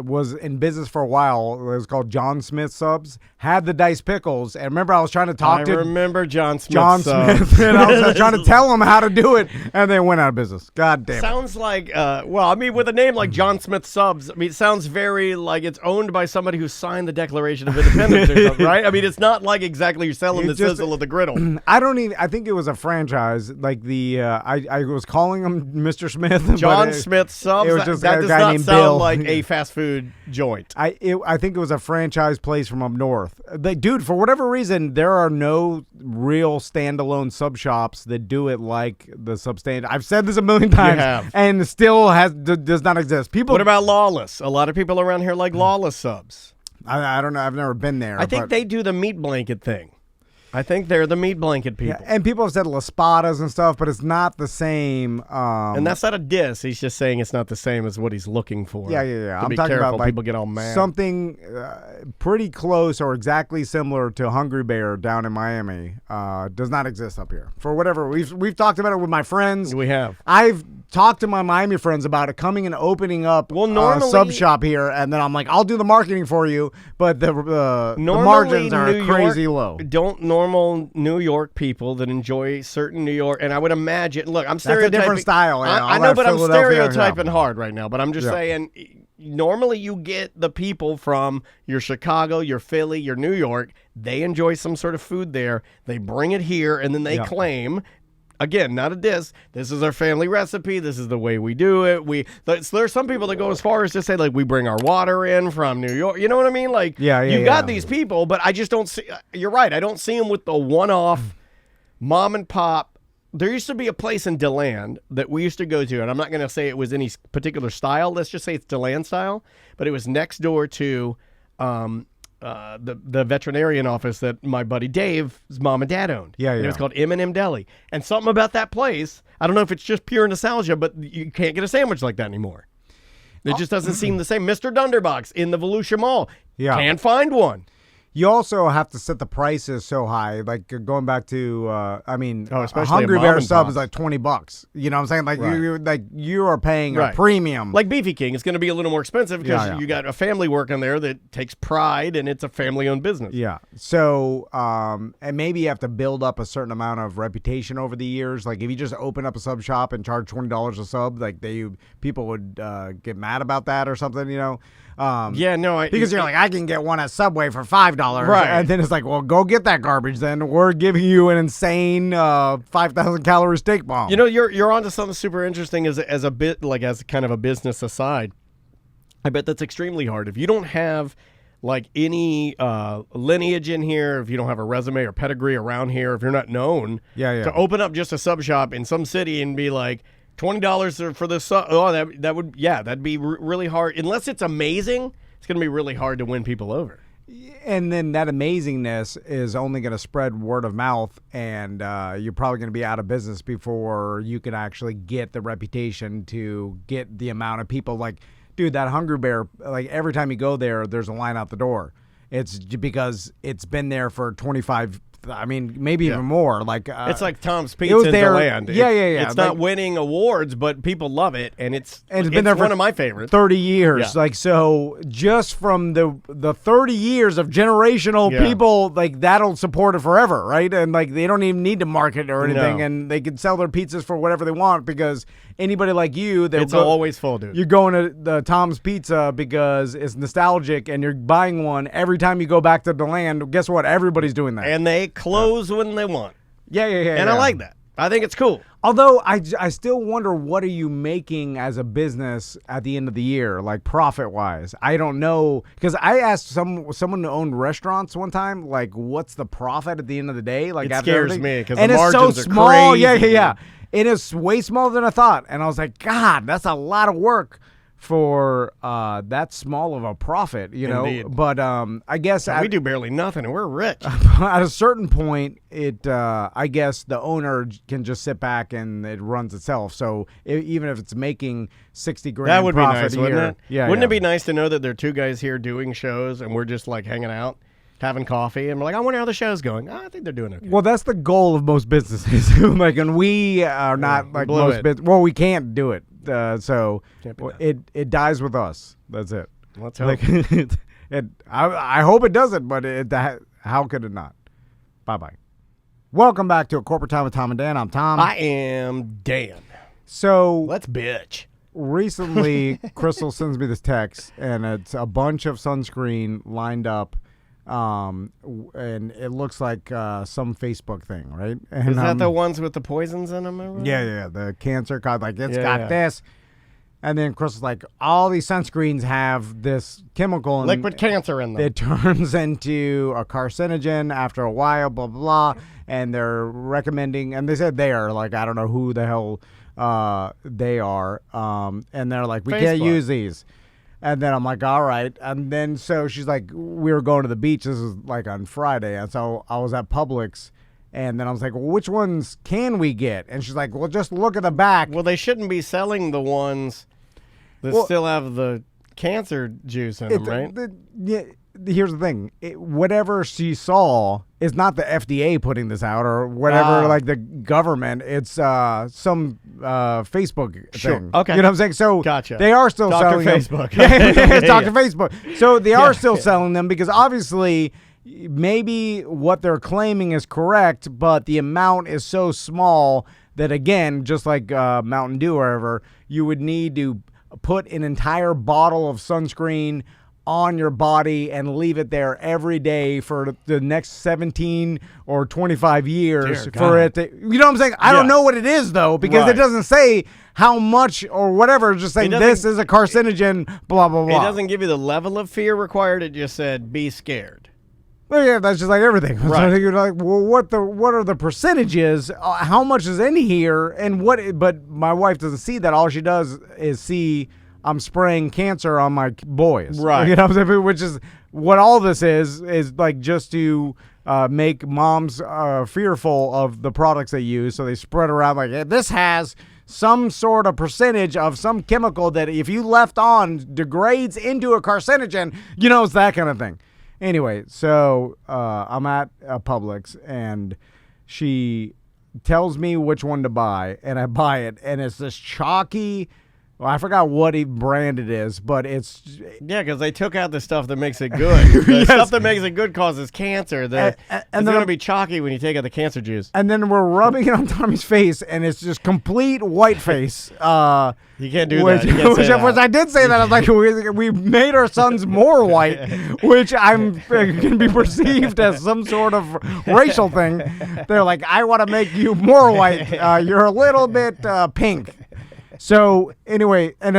was in business for a while, it was called John Smith Subs, had the diced pickles. And remember, I was trying to talk to remember John Smith. Smith, and I was trying to tell them how to do it, and they went out of business. God damn it. Sounds like, well, I mean, with a name like John Smith Subs, I mean, it sounds very like it's owned by somebody who signed the Declaration of Independence or something, right? I mean, it's not like exactly you're selling the sizzle of the griddle. I think it was a franchise. Like I was calling him Mr. Smith. John but Smith subs. It was just that a does guy not named sound Bill. like a fast food joint. I think it was a franchise place from up north. Dude, for whatever reason, there are no real standalone sub shops that do it like the substandard. I've said this a million times, have. and it still does not exist. People. What about Lawless? A lot of people around here like Lawless subs. I don't know. I've never been there. I think they do the meat blanket thing. I think they're the meat blanket people. Yeah, and people have said Las Spadas and stuff, but it's not the same. And that's not a diss. He's just saying it's not the same as what he's looking for. Yeah. To I'm be talking careful. about like People get all mad. something pretty close or exactly similar to Hungry Bear down in Miami. Does not exist up here for whatever. We've talked about it with my friends. We have. I've talked to my Miami friends about it coming and opening up a sub shop here, and then I'm like, I'll do the marketing for you, but the margins are crazy low. Normal New York people that enjoy certain New York, and I would imagine. Look, I'm stereotyping. That's a different style. I know, but I'm Philadelphia, stereotyping hard right now. But I'm just saying. Normally, you get the people from your Chicago, your Philly, your New York. They enjoy some sort of food there. They bring it here, and then they claim. Again, not a diss. This is our family recipe. This is the way we do it. There's some people that go as far as to say, like, we bring our water in from New York. You know what I mean? Like, you got these people, but I just don't see. You're right. I don't see them with the one-off mom and pop. There used to be a place in DeLand that we used to go to, and I'm not going to say it was any particular style. Let's just say it's DeLand style, but it was next door to the veterinarian office that my buddy Dave's mom and dad owned. Yeah. And it was called M&M Deli. And something about that place, I don't know if it's just pure nostalgia, but you can't get a sandwich like that anymore. It just doesn't seem the same. Mr. Dunderbox in the Volusia Mall. Yeah. Can't find one. You also have to set the prices so high, like going back to, especially Hungry a Bear mom and sub pop. is like $20. You know what I'm saying? Like Right. you are paying Right. a premium. Like Beefy King, it's going to be a little more expensive because Yeah. you got a family working there that takes pride, and it's a family-owned business. Yeah. So, and maybe you have to build up a certain amount of reputation over the years. Like if you just open up a sub shop and charge $20 a sub, like people would get mad about that or something. You know. Because you're like, I can get one at Subway for $5, Right? And then it's like, well, go get that garbage. Then we're giving you an insane 5,000 calorie steak bomb. You know, you're onto something super interesting as a bit like as kind of a business aside. I bet that's extremely hard if you don't have like any lineage in here, if you don't have a resume or pedigree around here, if you're not known. Yeah. To open up just a sub shop in some city and be like, $20 for this. That'd be really hard. Unless it's amazing, it's going to be really hard to win people over. And then that amazingness is only going to spread word of mouth, and you're probably going to be out of business before you can actually get the reputation to get the amount of people. Like, dude, that Hungry Bear, like every time you go there, there's a line out the door. It's because it's been there for 25 maybe even more. Like it's like Tom's Pizza was in there, DeLand. Yeah. It's not winning awards, but people love it, and it's been there for one of my favorites. 30 years. Yeah. Like, so just from the 30 years of generational people, like that'll support it forever, right? And like they don't even need to market or anything, and they can sell their pizzas for whatever they want because anybody like you, it's always full, dude. You're going to the Tom's Pizza because it's nostalgic, and you're buying one every time you go back to DeLand. Guess what? Everybody's doing that, and they close when they want. Yeah. And I like that. I think it's cool. Although I still wonder, what are you making as a business at the end of the year, like profit-wise? I don't know, because I asked someone who owned restaurants one time, like, what's the profit at the end of the day? Like, it after scares everything? me because and the it's margins so are small. crazy. Yeah. It is way smaller than I thought, and I was like, God, that's a lot of work for that small of a profit, you know. Indeed. But I guess we do barely nothing, and we're rich. at a certain point, I guess the owner can just sit back and it runs itself. So even if it's making $60,000 That would be profit nice, a wouldn't year, it? Yeah, Wouldn't yeah. it be nice to know that there are two guys here doing shows, and we're just like hanging out, having coffee, and we're like, I wonder how the show's going. I think they're doing okay. Well, that's the goal of most businesses. Like, and we are not like blew most it. business. Well, we can't do it. So Can't be done. it dies with us. That's it. Let's hope. Like, I hope it doesn't, but how could it not? Bye-bye. Welcome back to A Corporate Time with Tom and Dan. I'm Tom. I am Dan. So Let's bitch. recently, Crystal sends me this text, and it's a bunch of sunscreen lined up, and it looks like some Facebook thing, right? And, Is that the ones with the poisons in them? Yeah, the cancer card, like it's Yeah, got yeah. this. And then Chris was like, all these sunscreens have this chemical in Liquid cancer in them. it turns into a carcinogen after a while, blah, blah, blah. And they're recommending, and they said they are, like, I don't know who the hell they are. And they're like, we can't Facebook. use these. And then I'm like, all right. And then so she's like, we were going to the beach. This was like on Friday. And so I was at Publix. And then I was like, well, which ones can we get? And she's like, well, just look at the back. Well, they shouldn't be selling the ones that still have the cancer juice in them, right? Here's the thing. Whatever she saw is not the FDA putting this out or whatever, like the government. It's some Facebook thing. Okay. You know what I'm saying? So Gotcha. they are still Dr. selling Facebook. them. Yeah, it's Yeah, Dr. Facebook. So they are still selling them because obviously maybe what they're claiming is correct, but the amount is so small that, again, just like Mountain Dew or whatever, you would need to put an entire bottle of sunscreen on your body and leave it there every day for the next 17 or 25 years for it to, you know what I'm saying? I don't know what it is though, because it doesn't say how much or whatever. It's just saying this is a carcinogen, blah, blah, blah. It doesn't give you the level of fear required. It just said be scared. Well, yeah, that's just like everything. Right. So you're like, well, what are the percentages? How much is in here? And what? But my wife doesn't see that. All she does is see I'm spraying cancer on my boys. Right. You know what I'm saying? Which is what all this is like just to make moms fearful of the products they use. So they spread around like, hey, this has some sort of percentage of some chemical that if you left on degrades into a carcinogen, you know, it's that kind of thing. Anyway, so I'm at Publix, and she tells me which one to buy, and I buy it, and it's this chalky. Well, I forgot what brand it is, but it's... Yeah, because they took out the stuff that makes it good. The stuff that makes it good causes cancer. It's going to be chalky when you take out the cancer juice. And then we're rubbing it on Tommy's face, and it's just complete white face. You can't do that. You can't say that. Which I did say that. I was like, we made our sons more white, which can be perceived as some sort of racial thing. They're like, I want to make you more white. You're a little bit pink. So anyway, and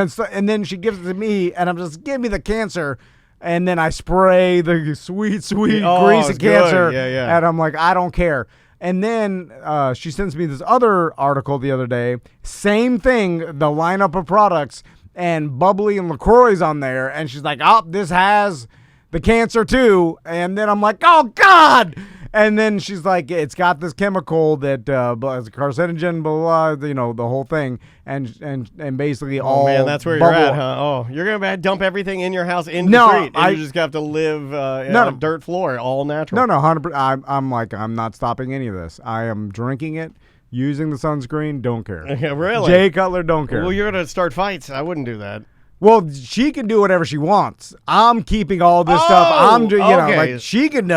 then she gives it to me, and I'm just, give me the cancer, and then I spray the sweet greasy cancer, and I'm like, I don't care. And then she sends me this other article the other day, same thing, the lineup of products, and Bubbly and LaCroix's on there, and she's like, oh, this has the cancer too, and then I'm like, oh God. And then she's like, it's got this chemical that is a carcinogen, blah, blah, you know, the whole thing. And basically all man, that's where bubble. you're at, huh? Oh, you're going to dump everything in your house into the street, and you just have to live on a dirt floor, all natural. No, 100%. I'm like, I'm not stopping any of this. I am drinking it, using the sunscreen, don't care. Really? Jay Cutler, don't care. Well, you're going to start fights. I wouldn't do that. Well, she can do whatever she wants. I'm keeping all this stuff. I'm, you know, like she can,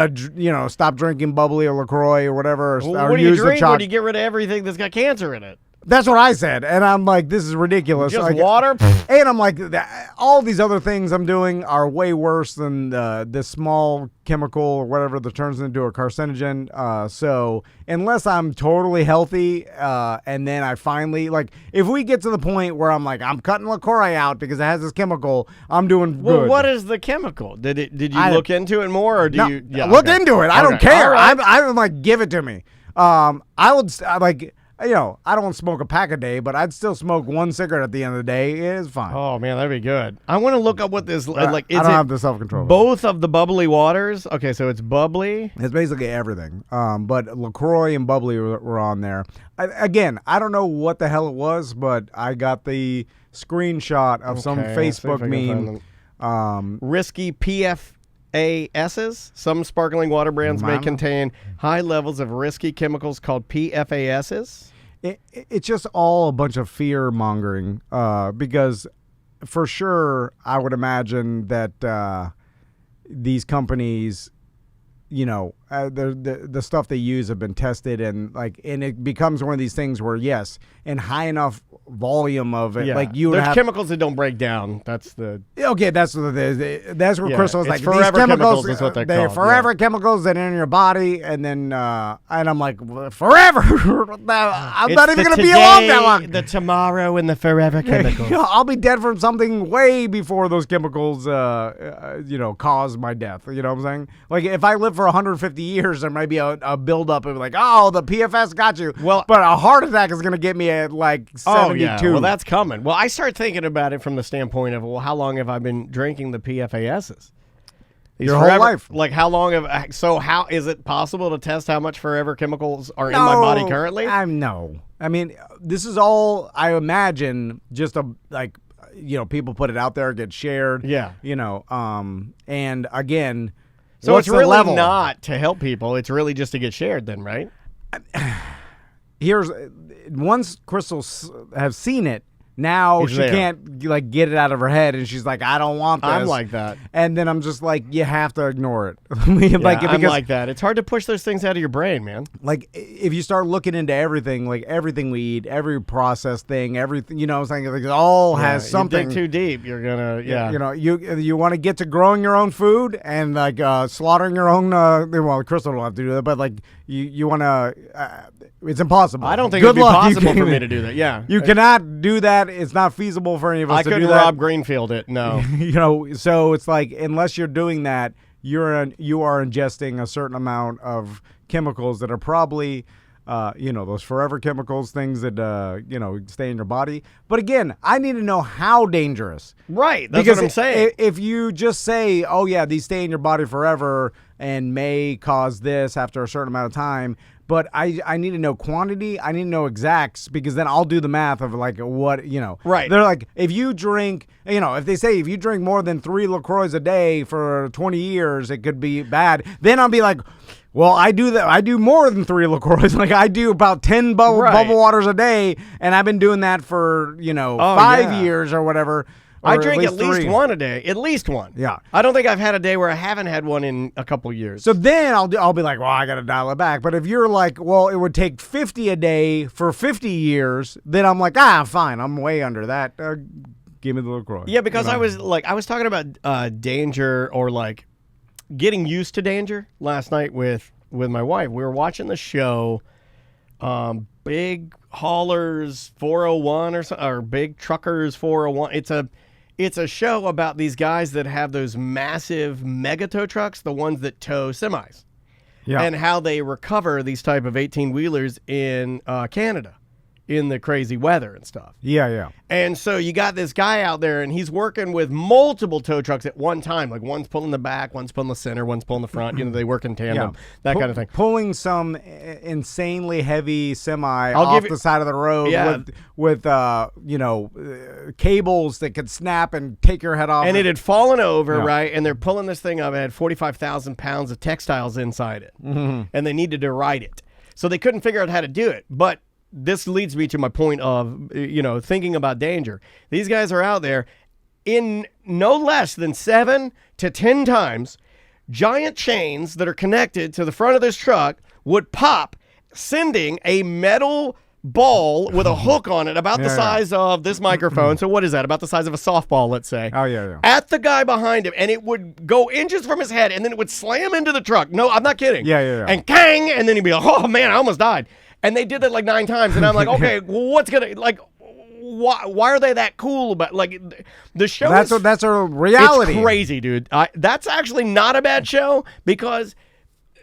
stop drinking Bubbly or LaCroix or whatever. Well, what do you drink when you get rid of everything that's got cancer in it? That's what I said, and I'm like, this is ridiculous. Just like, water? And I'm like, all these other things I'm doing are way worse than this small chemical or whatever that turns into a carcinogen. So unless I'm totally healthy, and then I finally, like, if we get to the point where I'm like, I'm cutting LaCroix out because it has this chemical, I'm doing good. Well, what is the chemical? Did you look into it more, or do you? Yeah, look into it. I don't care. Right. I'm like, give it to me. I would like. You know, I don't smoke a pack a day, but I'd still smoke one cigarette at the end of the day. It is fine. Oh man, that'd be good. I want to look up what this like. Is I don't have the self-control. Both of the bubbly waters. Okay, so it's bubbly. It's basically everything. But LaCroix and Bubbly were on there. Again, I don't know what the hell it was, but I got the screenshot of some Facebook meme. Risky PFASs. Some sparkling water brands may contain high levels of risky chemicals called PFASs. It's just all a bunch of fear mongering because for sure I would imagine that these companies the stuff they use have been tested, and it becomes one of these things where, yes, in high enough volume of it, like you would there's have chemicals that don't break down. That's the that's where Crystal was like, forever these chemicals is what they're called. forever chemicals that are in your body, and then and I'm like, forever. I'm not even gonna be alive that long. The tomorrow, and the forever chemicals. I'll be dead from something way before those chemicals cause my death. You know what I'm saying? Like, if I live for 150 years, there might be a buildup of like, oh, the PFS got you. Well, but a heart attack is gonna get me at like 72. Yeah. Well, that's coming. Well, I start thinking about it from the standpoint of, well, how long have I been drinking the PFASs? Your whole life. Like, how long have? So, how is it possible to test how much forever chemicals are in my body currently? No. I mean, this is all, I imagine, just people put it out there, get shared. Yeah. And again, so what's it's really the level? not to help people. It's really just to get shared, then, right? Once Crystal has seen it, now she can't get it out of her head, and she's like, I don't want this. I'm like that. And then I'm just like, you have to ignore it. I'm like that. It's hard to push those things out of your brain, man. Like, if you start looking into everything, like everything we eat, every processed thing, everything, what I'm saying, like, it all has something. You dig too deep, you're gonna, you want to get to growing your own food and like slaughtering your own. Well, Crystal don't have to do that, but like you want to. It's impossible. I don't think it'd be possible for me to do that. Yeah, you cannot do that. It's not feasible for any of us to do that. I couldn't Rob Greenfield it. No, so it's like, unless you're doing that, you are ingesting a certain amount of chemicals that are probably, those forever chemicals, things that stay in your body. But again, I need to know how dangerous. Right. That's what I'm saying. If you just say, oh yeah, these stay in your body forever and may cause this after a certain amount of time. But I need to know quantity. I need to know exacts, because then I'll do the math of like what, Right. They're like, if you drink, if they say if you drink more than 3 LaCroix a day for 20 years, it could be bad. Then I'll be like, well, I do that. I do more than 3 LaCroix. Like, I do about 10 bubble waters a day, and I've been doing that for 5 years or whatever. I drink at least 1 a day. At least 1. Yeah. I don't think I've had a day where I haven't had one in a couple years. So then I'll be like, well, I got to dial it back. But if you're like, well, it would take 50 a day for 50 years, then I'm like, fine. I'm way under that. Give me the LaCroix. Yeah, because I was talking about danger, or like getting used to danger last night with my wife. We were watching the show Big Haulers 401 or Big Truckers 401. It's a show about these guys that have those massive mega tow trucks, the ones that tow semis, and how they recover these type of 18-wheelers in Canada in the crazy weather and stuff. Yeah. And so you got this guy out there, and he's working with multiple tow trucks at one time. Like, one's pulling the back, one's pulling the center, one's pulling the front. They work in tandem, that kind of thing. Pulling some insanely heavy semi off the side of the road with cables that could snap and take your head off. And it had fallen over, right? And they're pulling this thing up. It had 45,000 pounds of textiles inside it. Mm-hmm. And they needed to ride it. So they couldn't figure out how to do it. But this leads me to my point of, thinking about danger. These guys are out there in no less than 7 to 10 times. Giant chains that are connected to the front of this truck would pop, sending a metal ball with a hook on it about the size of this microphone. So what is that? About the size of a softball, let's say. Oh, yeah. At the guy behind him, and it would go inches from his head, and then it would slam into the truck. No, I'm not kidding. Yeah. And kang, and then he'd be like, oh, man, I almost died. And they did that like 9 times, and I'm like, okay, well, what's gonna, like, why are they that cool about, like, the show? That's a reality. It's crazy, dude. That's actually not a bad show, because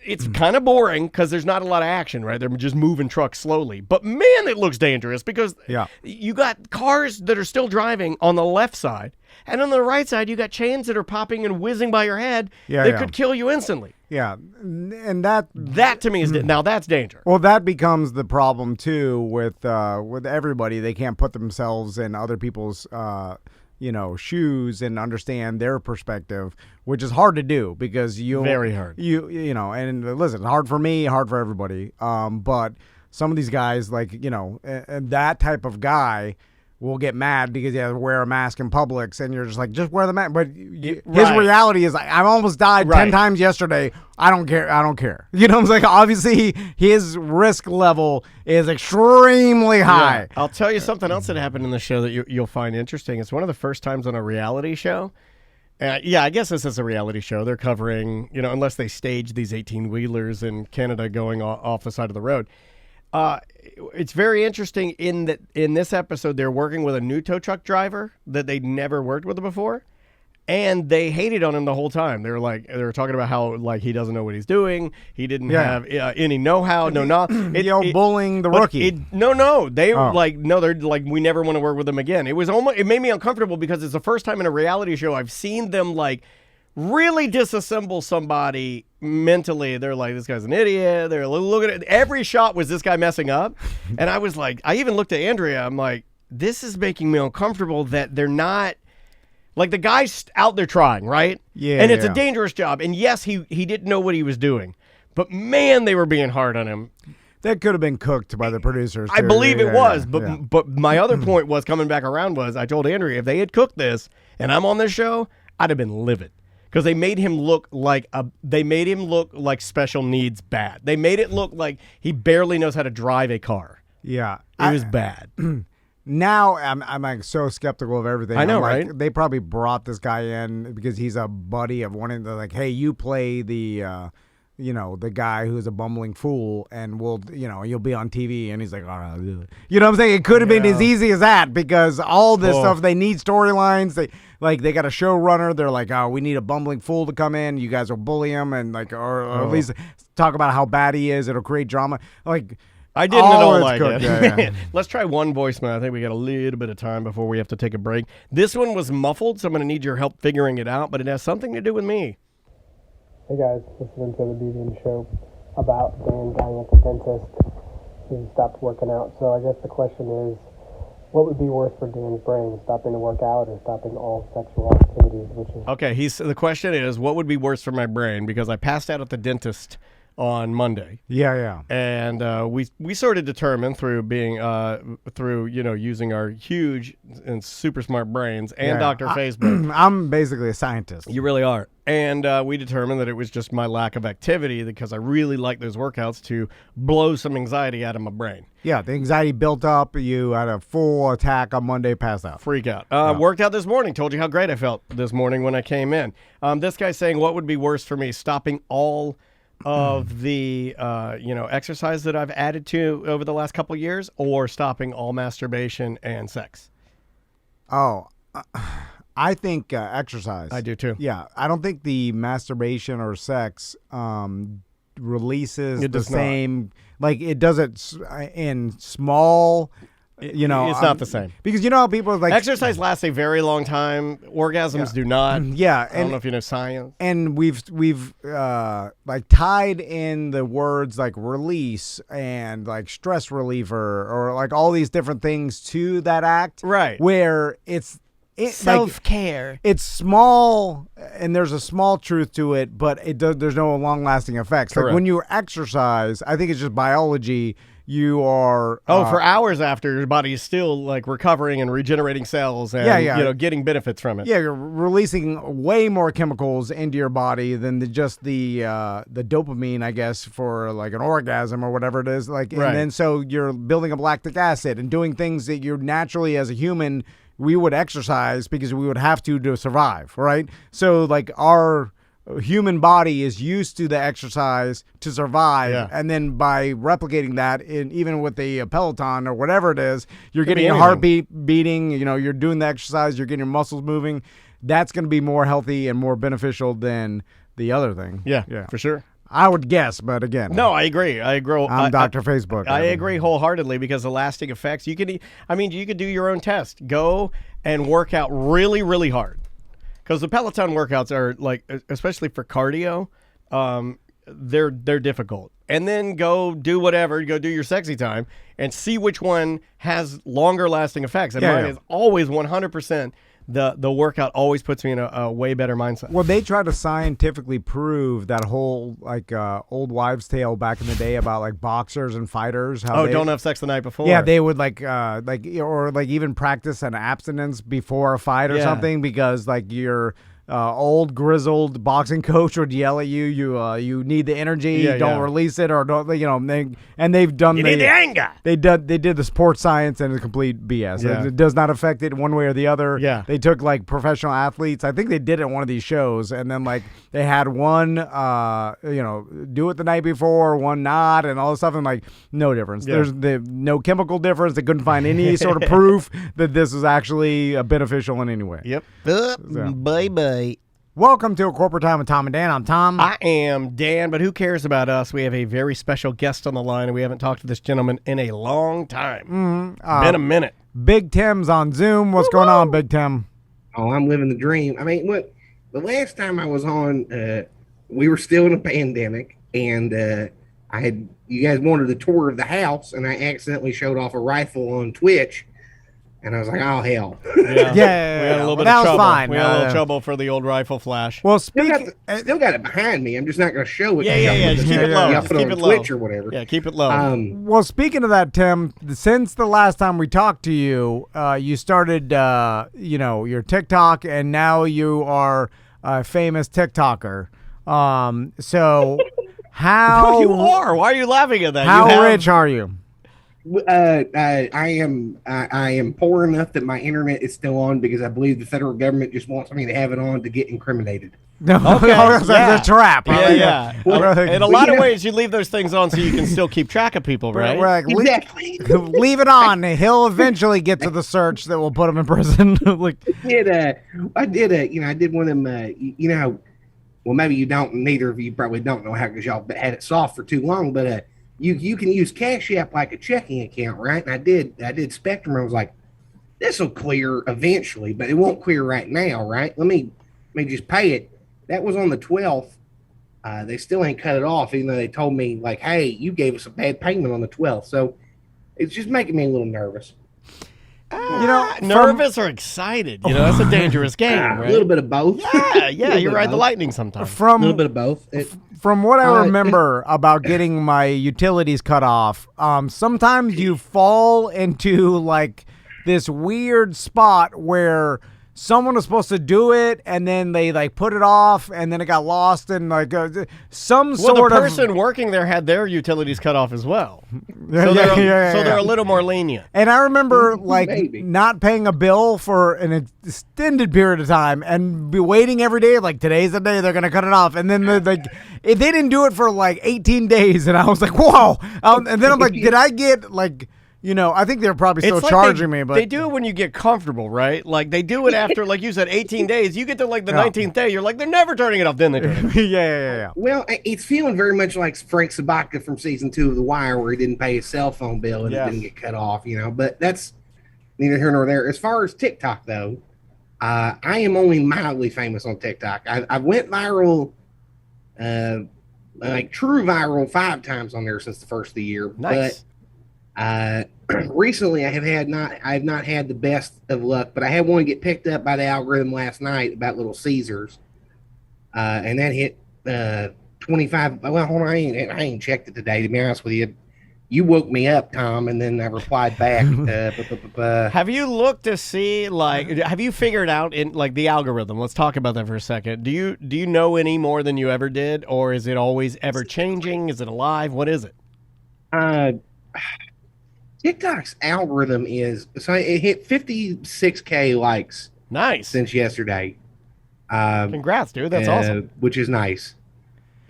it's kind of boring because there's not a lot of action, right? They're just moving trucks slowly. But man, it looks dangerous, because you got cars that are still driving on the left side, and on the right side you got chains that are popping and whizzing by your head that could kill you instantly. Yeah, and that to me is now that's danger. Well, that becomes the problem too with everybody. They can't put themselves in other people's shoes and understand their perspective, which is hard to do, because very hard. And listen, it's hard for me, hard for everybody. But some of these guys, like, and that type of guy will get mad because he has to wear a mask in Publix, and you're just like, just wear the mask. But his Right. reality is like, I almost died 10 times yesterday. I don't care. You know what I'm saying? Obviously, his risk level is extremely high. Yeah. I'll tell you something else that happened in the show that you'll find interesting. It's one of the first times on a reality show. I guess this is a reality show. They're covering, unless they stage these 18-wheelers in Canada going off the side of the road. It's very interesting in that in this episode, they're working with a new tow truck driver that they'd never worked with before. And they hated on him the whole time. They were talking about how he doesn't know what he's doing. He didn't have any know-how, Bullying the rookie. They're like, we never want to work with him again. It made me uncomfortable because it's the first time in a reality show I've seen them really disassemble somebody mentally. They're like, this guy's an idiot. They're looking at every shot was this guy messing up, and I was like, I even looked at Andrea. I'm like, this is making me uncomfortable that they're not. Like, the guy's out there trying, right? Yeah. And it's a dangerous job. And yes, he didn't know what he was doing. But, man, they were being hard on him. That could have been cooked by the producers, too. I believe it was. Yeah. But my other point was, coming back around, was I told Andrea, if they had cooked this and I'm on this show, I'd have been livid. Because they made him look like special needs bad. They made it look like he barely knows how to drive a car. Yeah. It was bad. Now I'm like so skeptical of everything. I know, like, right? They probably brought this guy in because he's a buddy of one. And they're like, hey, you play the, the guy who's a bumbling fool, and you'll be on TV. And he's like, oh, you know what I'm saying? It could have been as easy as that because all this stuff, they need storylines. They got a showrunner. They're like, oh, we need a bumbling fool to come in. You guys will bully him or at least talk about how bad he is. It'll create drama. I didn't at all like good. it. Yeah. Let's try one voicemail. I think we got a little bit of time before we have to take a break. This one was muffled, so I'm going to need your help figuring it out, but it has something to do with me. Hey guys, listening to the BB show about Dan dying at the dentist. He stopped working out. So I guess the question is, what would be worse for Dan's brain, stopping to work out or stopping all sexual activities? Okay, the question is, what would be worse for my brain? Because I passed out at the dentist on Monday. Yeah. And we sort of determined through being using our huge and super smart brains and Dr. Facebook. I'm basically a scientist. You really are. And we determined that it was just my lack of activity because I really like those workouts to blow some anxiety out of my brain. Yeah, the anxiety built up. You had a full attack on Monday, passed out. Freak out. Worked out this morning. Told you how great I felt this morning when I came in. This guy's saying, what would be worse for me, stopping all of the exercise that I've added to over the last couple of years, or stopping all masturbation and sex? Oh, I think exercise. I do too. Yeah, I don't think the masturbation or sex releases It the does not. same. Like it does it in small. It's not the same. Because how people are like Exercise lasts a very long time. Orgasms do not. Yeah, I don't know if you know science. And we've tied in the words like release and like stress reliever or like all these different things to that act. Right. Where it's self-care. It's small and there's a small truth to it, but there's no long-lasting effects. Correct. Like when you exercise, I think it's just biology. You are for hours after, your body is still recovering and regenerating cells and getting benefits from it. Yeah, you're releasing way more chemicals into your body than the dopamine, I guess, for like an orgasm or whatever it is. And then so you're building up lactic acid and doing things that you're naturally as a human we would exercise because we would have to survive, right? So our human body is used to the exercise to survive, and then by replicating that even with the Peloton or whatever it is, you're getting your heartbeat beating, you're doing the exercise, you're getting your muscles moving. That's going to be more healthy and more beneficial than the other thing. Yeah, for sure. I would guess, but again, no, I agree. I'm Dr. Facebook. I agree wholeheartedly because the lasting effects. You could do your own test. Go and work out really, really hard. Because the Peloton workouts are especially for cardio, they're difficult. And then go do whatever, go do your sexy time and see which one has longer lasting effects. And mine is always 100% the workout always puts me in a way better mindset. Well, they try to scientifically prove that whole old wives' tale back in the day about like boxers and fighters. How Don't have sex the night before. Yeah, they would even practice an abstinence before a fight or something because like your old grizzled boxing coach would yell at you. You need the energy. Don't release it or don't. They've done. You need the anger. They did the sports science and it's complete BS. Yeah. It does not affect it one way or the other. Yeah. They took like professional athletes. I think they did it at one of these shows, and then like they had one, do it the night before, one not, and all this stuff, and like no difference. Yeah. There's no chemical difference. They couldn't find any sort of proof that this is actually beneficial in any way. Yep. Bye-bye. Welcome to A Corporate Time with Tom and Dan. I'm Tom. I am Dan, but who cares about us? We have a very special guest on the line, and we haven't talked to this gentleman in a long time. Been a minute. Big Tim's on Zoom. What's going on, Big Tim? Oh, I'm living the dream. I mean, the last time I was on, we were still in a pandemic, and you guys wanted a tour of the house, and I accidentally showed off a rifle on Twitch, and I was like, oh, hell. Yeah. Yeah, We had a little bit that of was trouble. fine. We had a little trouble for the old rifle flash. Well, Still got it behind me. I'm just not going to show it. Yeah. Just keep it low. Y'all Just put keep it it on low. Twitch or whatever. Yeah, keep it low. Well, speaking of that, Tim, since the last time we talked to you, you started, your TikTok, and now you are a famous TikToker. So how you are. Why are you laughing at that? How rich are you? I am poor enough that my internet is still on because I believe the federal government just wants me to have it on to get incriminated. No, Okay, that's yeah. a trap. Yeah. Well, In a lot of ways, you leave those things on so you can still keep track of people, right? We're like, Exactly. leave it on. He'll eventually get to the search that will put him in prison. Like, I did one of them. Well, maybe you don't. Neither of you probably don't know how because y'all had it soft for too long. But you can use Cash App like a checking account, right? And I did Spectrum. I was like, this will clear eventually, but it won't clear right now, right? Let me just pay it. That was on the 12th. They still ain't cut it off, even though they told me like, hey, you gave us a bad payment on the 12th. So it's just making me a little nervous. Nervous or excited? That's a dangerous game, right? A little bit of both. Yeah, you ride the lightning sometimes. A little bit of both. From what I remember about getting my utilities cut off, sometimes you fall into like this weird spot where someone was supposed to do it and then they like put it off and then it got lost and like some sort the of person working there had their utilities cut off as well. Yeah, So yeah. they're a little more lenient. And I remember like Maybe. not paying a bill for an extended period of time and be waiting every day like today's the day they're gonna cut it off, and then they didn't do it for like 18 days, and I was like, whoa. And then I'm like, did I get like, I think they're probably still It's like charging me, but they do it when you get comfortable, right? Like they do it after, like you said, 18 days. You get to like the 19th day, you're like, they're never turning it off. Then they turn it off. yeah. Well, it's feeling very much like Frank Sabaka from season 2 of The Wire, where he didn't pay his cell phone bill and it didn't get cut off, But that's neither here nor there. As far as TikTok, though, I am only mildly famous on TikTok. I went viral, like true viral, 5 times on there since the first of the year. Nice. But recently, I have not had the best of luck. But I had one get picked up by the algorithm last night about Little Caesars, and that hit 25. Well, hold on, I ain't checked it today. To be honest with you, you woke me up, Tom, and then I replied back. Have you looked to see, like, have you figured out in like the algorithm? Let's talk about that for a second. Do you know any more than you ever did, or is it always ever changing? Is it alive? What is it? TikTok's algorithm is so it hit 56K likes. Nice. Since yesterday. Congrats, dude. That's awesome. Which is nice.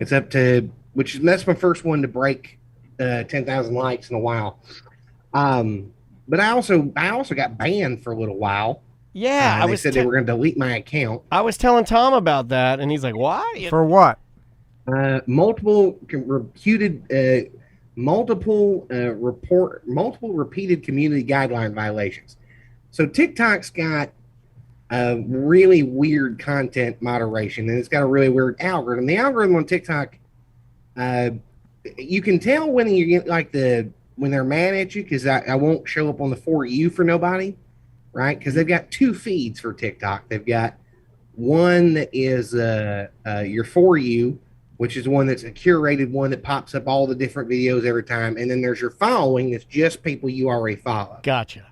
It's up to that's my first one to break 10,000 likes in a while. But I also got banned for a little while. Yeah, they said they were going to delete my account. I was telling Tom about that, and he's like, "Why?" For what? Multiple repeated community guideline violations. So TikTok's got really weird content moderation, and it's got a really weird algorithm. The algorithm on TikTok, you can tell when you get like when they're mad at you, because I won't show up on the For You for nobody, right? Because they've got two feeds for TikTok. They've got one that is your For You, which is one that's a curated one that pops up all the different videos every time. And then there's your following that's just people you already follow. Gotcha.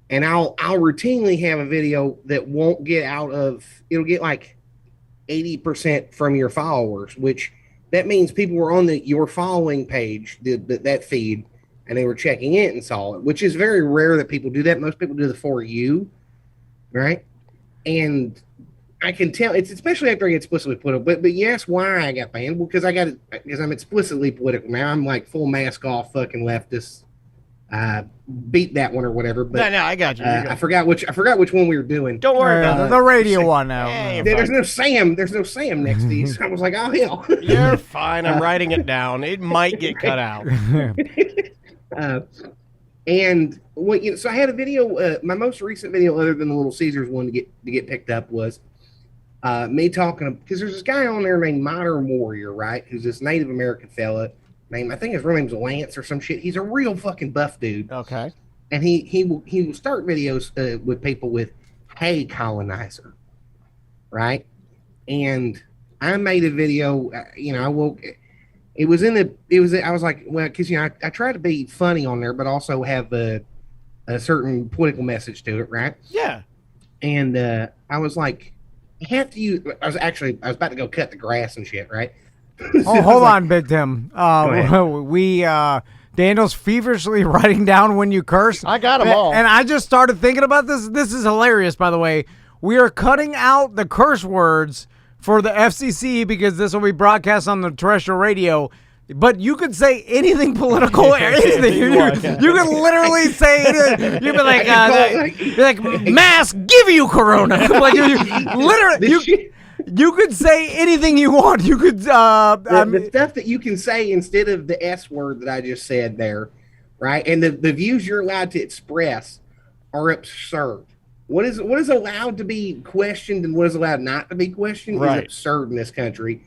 And I'll routinely have a video that won't get out of, it'll get like 80% from your followers, which that means people were on your following page, that feed, and they were checking it and saw it, which is very rare that people do that. Most people do the For You, right? And I can tell it's especially after I get explicitly political. But yes, why I got banned? Well, because I'm explicitly political now. I'm like full mask off, fucking leftist. Beat that one or whatever. But No, I got you. I forgot which one we were doing. Don't worry about it. The radio one now. Hey, There's no Sam next to you. So I was like, oh hell. You're fine. I'm writing it down. It might get cut out. And so I had a video. My most recent video, other than the Little Caesars one to get picked up, was me talking, because there's this guy on there named Modern Warrior, right? Who's this Native American fella. I think his real name's Lance or some shit. He's a real fucking buff dude. Okay. And he will start videos with people with, "Hey, colonizer," right? And I made a video. I woke. I was like, well, because I try to be funny on there, but also have a certain political message to it, right? Yeah. And I was like, I have to use. I was about to go cut the grass and shit, right? Oh, hold on, Big Tim. Daniel's feverishly writing down when you curse. I got them all. And I just started thinking about this. This is hilarious, by the way. We are cutting out the curse words for the FCC because this will be broadcast on the terrestrial radio. But you could say anything political or anything. You could literally say anything. You'd be like, mask, give you corona. Like literally, you could say anything you want. You could the stuff that you can say instead of the S word that I just said there, right? And the views you're allowed to express are absurd. What is allowed to be questioned and what is allowed not to be questioned is absurd in this country.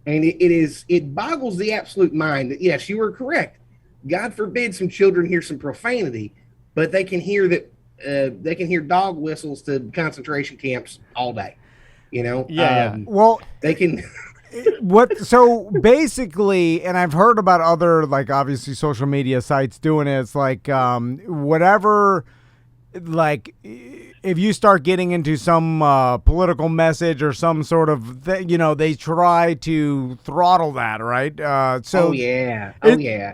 And it boggles the absolute mind that, yes, you were correct. God forbid some children hear some profanity, but they can hear dog whistles to concentration camps all day. Well, they can. So basically, and I've heard about other, like, obviously social media sites doing it. It's like whatever, like, if you start getting into some political message or some sort of they try to throttle that, right?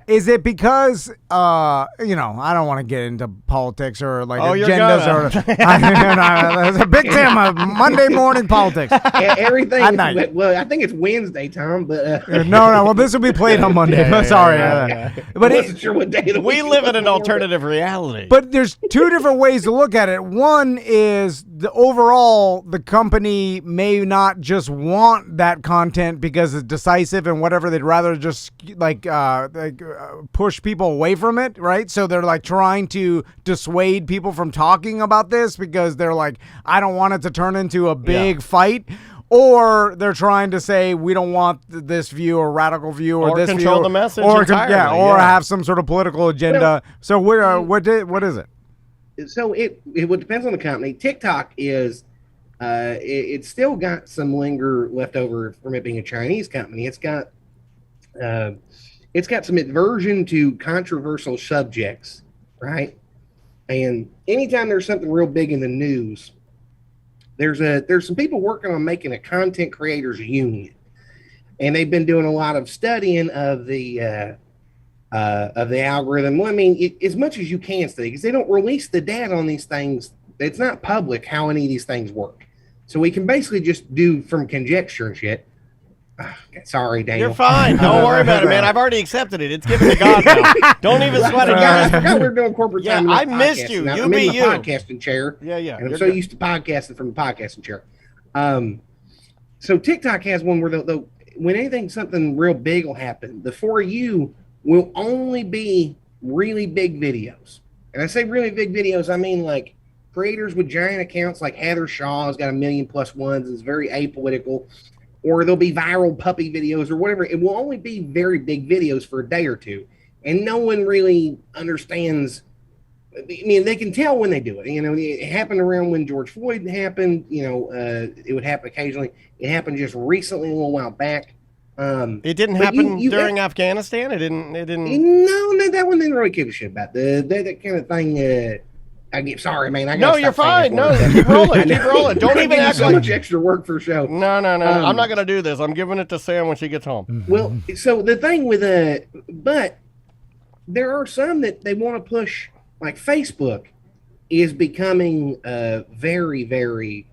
Is it because I don't want to get into politics or like agendas or a Big Tim Monday morning politics. Everything. Well, I think it's Wednesday, Tom, but no. Well, this will be played on Monday. Sorry, but I wasn't sure what day of the we live in an alternative reality. But there's two different ways to look at it. One is the company may not just want that content because it's decisive and whatever. They'd rather just push people away from it, right? So they're like trying to dissuade people from talking about this because they're like, I don't want it to turn into a big fight. Or they're trying to say we don't want this view or radical view or this control view, the message or entirely, or have some sort of political agenda. So what is it? So it depends on the company. TikTok is it's still got some linger left over from it being a Chinese company. It's got some aversion to controversial subjects, right? And anytime there's something real big in the news, there's some people working on making a content creators union, and they've been doing a lot of studying of the algorithm. Well, I mean, as much as you can study, because they don't release the data on these things. It's not public how any of these things work. So we can basically just do from conjecture and shit. Sorry, Daniel. You're fine. Don't worry about it, man. I've already accepted it. It's given to God now. Don't even sweat it. I forgot we were doing corporate time. I missed you. Now, You I'm be in the you. podcasting chair. Yeah. And I'm so used to podcasting from the podcasting chair. So TikTok has one where when something real big will happen, the For You will only be really big videos. And I say really big videos, I mean like creators with giant accounts like Heather Shaw has got 1 million+ ones and is very apolitical, or there'll be viral puppy videos or whatever. It will only be very big videos for a day or two. And no one really understands I mean, they can tell when they do it. You know, it happened around when George Floyd happened. You know, it would happen occasionally. It happened just recently, a little while back. It didn't happen during Afghanistan. It didn't. No, that one didn't really give a shit about that kind of thing. I get sorry, man. No, you're fine. No, keep rolling. Keep rolling. Don't even act so like much extra work for a show. No. I'm not gonna do this. I'm giving it to Sam when she gets home. Well, so the thing with but there are some that they want to push, like Facebook is becoming very, very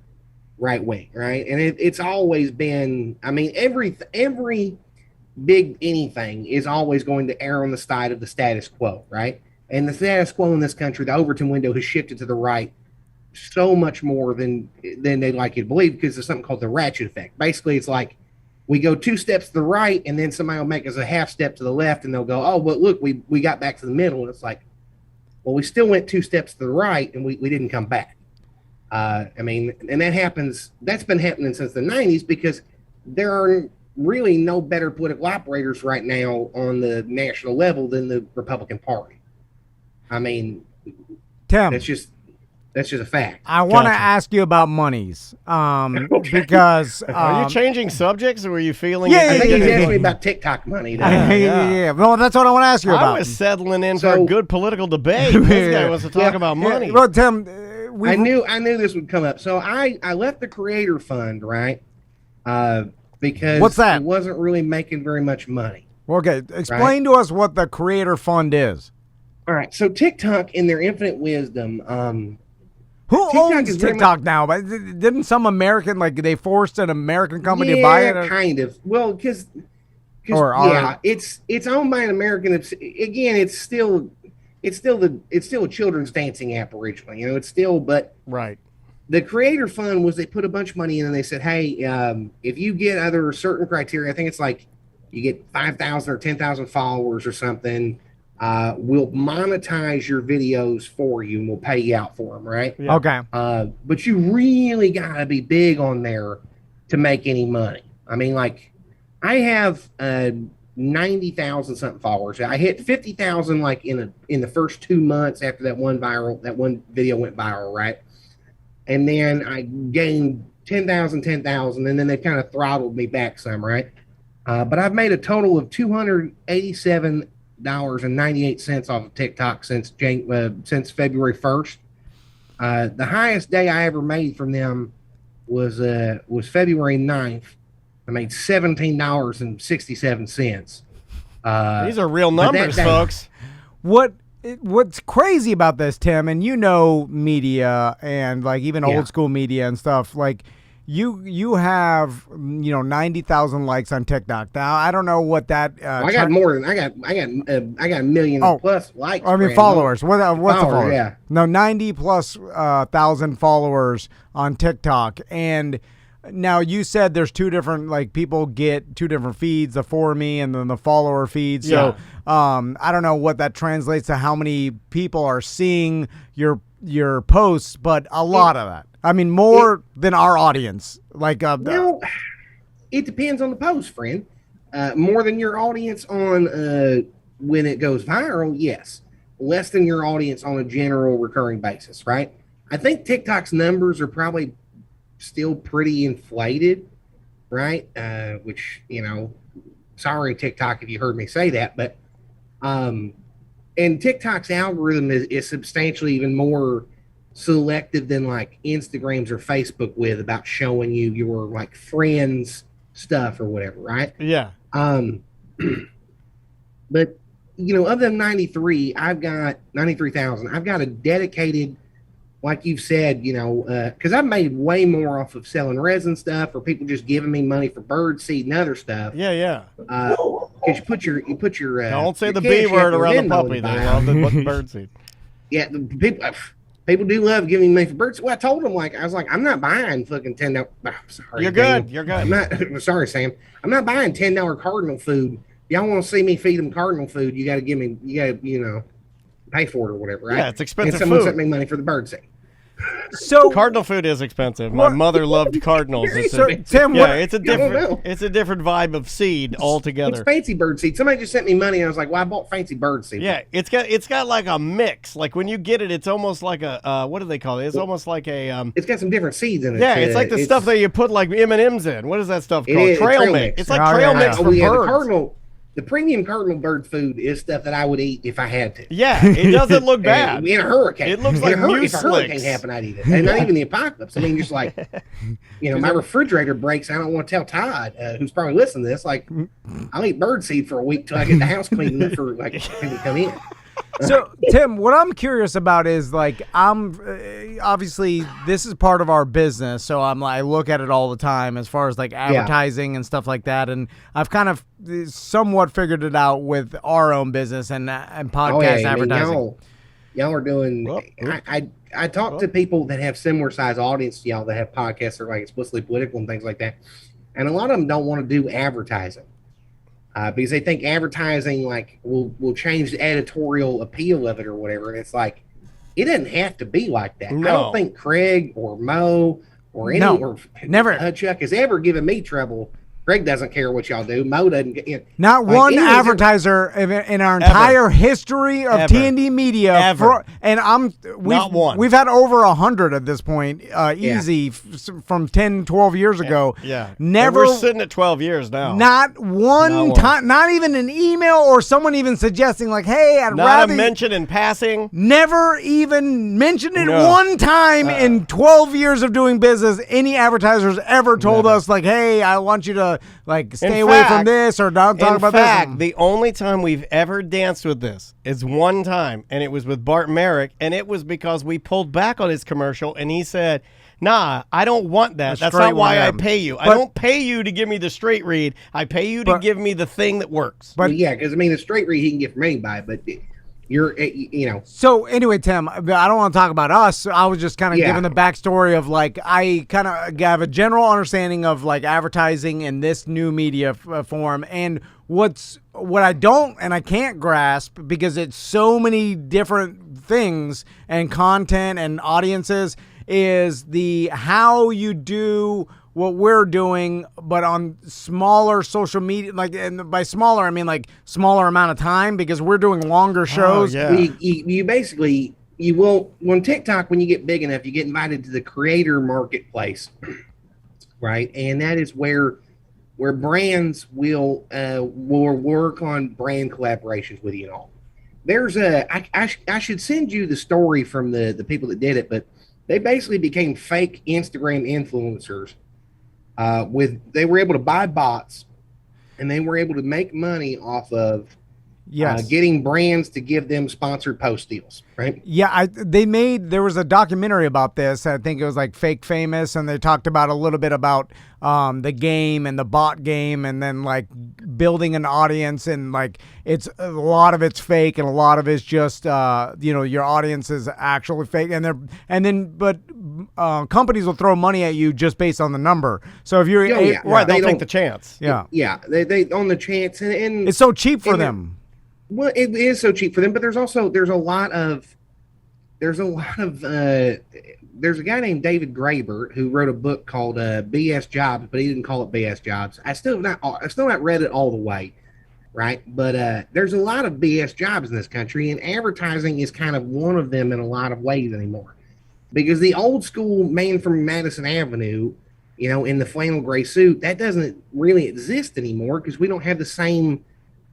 right wing, right? And it's always been. I mean, every big anything is always going to err on the side of the status quo, right? And the status quo in this country, the Overton window has shifted to the right so much more than they'd like you to believe, because there's something called the ratchet effect. Basically, it's like we go 2 steps to the right, and then somebody will make us a half step to the left, and they'll go, oh, but look, we got back to the middle. And it's like, well, we still went 2 steps to the right, and we didn't come back. I mean, and that's been happening since the 90s, because there are really no better political operators right now on the national level than the Republican Party. I mean, Tim, that's just a fact. I want to ask you about monies, because are you changing subjects, or were you feeling? I think he's asking me about TikTok money. Yeah. Well, that's what I want to ask you about. I was settling in for a good political debate. This guy wants to talk about money. Yeah. Well, Tim, I knew this would come up. So I left the Creator Fund, right? Because what's that? It wasn't really making very much money. Okay, explain to us what the Creator Fund is. All right, so TikTok, in their infinite wisdom, who owns TikTok now? But didn't some American, like, they forced an American company to buy it? Yeah, kind of. Well, because it's owned by an American. Again, it's still a children's dancing app originally. You know, it's still, but right. The Creator Fund was, they put a bunch of money in, and they said, hey, if you get either certain criteria, I think it's like you get 5,000 or 10,000 followers or something, we'll monetize your videos for you, and we'll pay you out for them, right? Yeah. Okay. But you really got to be big on there to make any money. I mean, like, I have 90,000 something followers. I hit 50,000 like in the first 2 months after that one video went viral, right? And then I gained 10,000, and then they kind of throttled me back some, right? But I've made a total of $287.98 off of TikTok since February 1st. The highest day I ever made from them was February 9th. I made $17.67. These are real numbers, folks. What's crazy about this, Tim, and you know media and like even old school media and stuff, like you have 90,000 likes on TikTok. Now I don't know what that. I got more than I got a million plus likes. I mean followers. What's the followers? Yeah. No, 90 plus thousand followers on TikTok. And now you said there's two different, like, people get two different feeds, the For Me and then the follower feed. So I don't know what that translates to, how many people are seeing your posts, but a lot of that. I mean, more than our audience. Like, well, it depends on the post, friend. More than your audience on when it goes viral, yes. Less than your audience on a general recurring basis, right? I think TikTok's numbers are probably still pretty inflated, right? Which, sorry, TikTok, if you heard me say that, but and TikTok's algorithm is substantially even more selective than like Instagrams or Facebook with, about showing you your like friends stuff or whatever, right? Yeah. But of them 93, I've got 93,000. I've got a dedicated, like you've said, because I've made way more off of selling resin stuff, or people just giving me money for bird seed and other stuff. Yeah. Because you put your don't say the B word around the puppy. They love the bird seed. Yeah, people do love giving me for bird seed. Well, I told them, I was like, I'm not buying fucking $10. Sorry, you're good. You're good. I'm not. Sorry, Sam. I'm not buying $10 cardinal food. Y'all want to see me feed them cardinal food? You got to give me. You got to pay for it or whatever, right? Yeah, it's expensive and someone food. sent me money for the bird seed. So Cardinal food is expensive. My mother loved cardinals. It's So, Tim, yeah, what- it's a I don't different know. it's a different vibe of seed It's altogether. fancy bird seed. Somebody just sent me money, and I was like, "Well, I bought fancy bird seed." Yeah, it's got like a mix. Like when you get it, it's almost like a what do they call it? It's almost like a It's got some different seeds in it. yeah, it's like the stuff that you put like M&Ms in. What is that stuff It called? is, Trail trail mix. mix. It's like Oh, trail yeah. mix Oh, for yeah, birds. the premium cardinal bird food is stuff that I would eat if I had to. Yeah, it doesn't look bad. In a hurricane. It looks In like a if a hurricane mucilix. happened, I'd eat it. And not even the apocalypse. I mean, just like, my refrigerator breaks. I don't want to tell Todd, who's probably listening to this, like, I'll eat bird seed for a week till I get the house cleaned up for like him to come in. So, Tim, what I'm curious about is like obviously this is part of our business, so I look at it all the time as far as like advertising and stuff like that, and I've kind of somewhat figured it out with our own business and podcast advertising. I mean, y'all are doing. I talk to people that have similar size audience to y'all that have podcasts that are like explicitly political and things like that, and a lot of them don't want to do advertising. Because they think advertising like will change the editorial appeal of it or whatever. And it's like, it doesn't have to be like that. No. I don't think Craig or Mo or any or never. Chuck has ever given me trouble. Craig doesn't care what y'all do. Mo doesn't get Not like, one any of advertiser in our entire history of Ever. TND Media. Ever. Not one. We've had over 100 at this point, easy from 10, 12 years ago. Yeah. Never. And we're sitting at 12 years now. Not one Not one. time, not even an email or someone even suggesting like, "Hey, I'd Not rather." a mention in passing. Never even mentioned it No. one time in 12 years of doing business. Any advertisers ever told us like, "Hey, I want you to like stay away from this or don't talk about this. this." The only time we've ever danced with this is one time, and it was with Bart Merrick, and it was because we pulled back on his commercial, and he said, "Nah, I don't want that. That's straight not why one, I yeah. pay you. I But- don't pay you to give me the straight read. I pay you to But- give me the thing that works." But- yeah, because I mean, the straight read he can get from anybody, but you're So anyway, Tim, I don't want to talk about us. I was just kind of Yeah. giving the backstory of like I kind of have a general understanding of like advertising in this new media form, and what I don't and I can't grasp because it's so many different things and content and audiences is the how you do what we're doing, but on smaller social media, like, and by smaller, I mean like smaller amount of time because we're doing longer shows. yeah. you basically you will on TikTok when you get big enough, you get invited to the creator marketplace, right? And that is where brands will work on brand collaborations with you and all. There's I should send you the story from the people that did it, but they basically became fake Instagram influencers. They were able to buy bots, and they were able to make money off of getting brands to give them sponsored post deals, right? Yeah, there was a documentary about this. I think it was like Fake Famous, and they talked about a little bit about the game and the bot game, and then like building an audience, and like it's a lot of it's fake, and a lot of it's just your audience is actually fake, but companies will throw money at you just based on the number. So if you're Right, They they'll take don't- the chance. Yeah, they on the chance, and it's so cheap for and them. well, it is so cheap for them, but there's a lot of there's a guy named David Graeber who wrote a book called BS Jobs, but he didn't call it BS Jobs. I still not read it all the way, right? But there's a lot of BS jobs in this country, and advertising is kind of one of them in a lot of ways anymore. Because the old school man from Madison Avenue, in the flannel gray suit, that doesn't really exist anymore because we don't have the same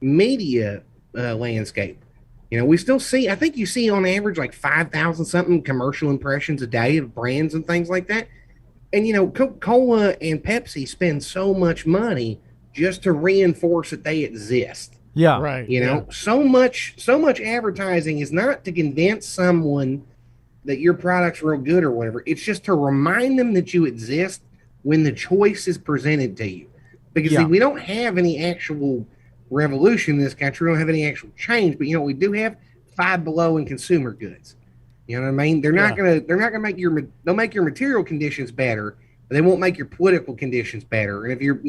media landscape. We still see, I think you see on average like 5,000 something commercial impressions a day of brands and things like that. And, Coca-Cola and Pepsi spend so much money just to reinforce that they exist. Yeah. Right. So much advertising is not to convince someone that your product's real good or whatever. It's just to remind them that you exist when the choice is presented to you. Because see, we don't have any actual revolution in this country. We don't have any actual change, but we do have Five Below in consumer goods. You know what I mean? They're not gonna make they'll make your material conditions better, but they won't make your political conditions better. And if you're,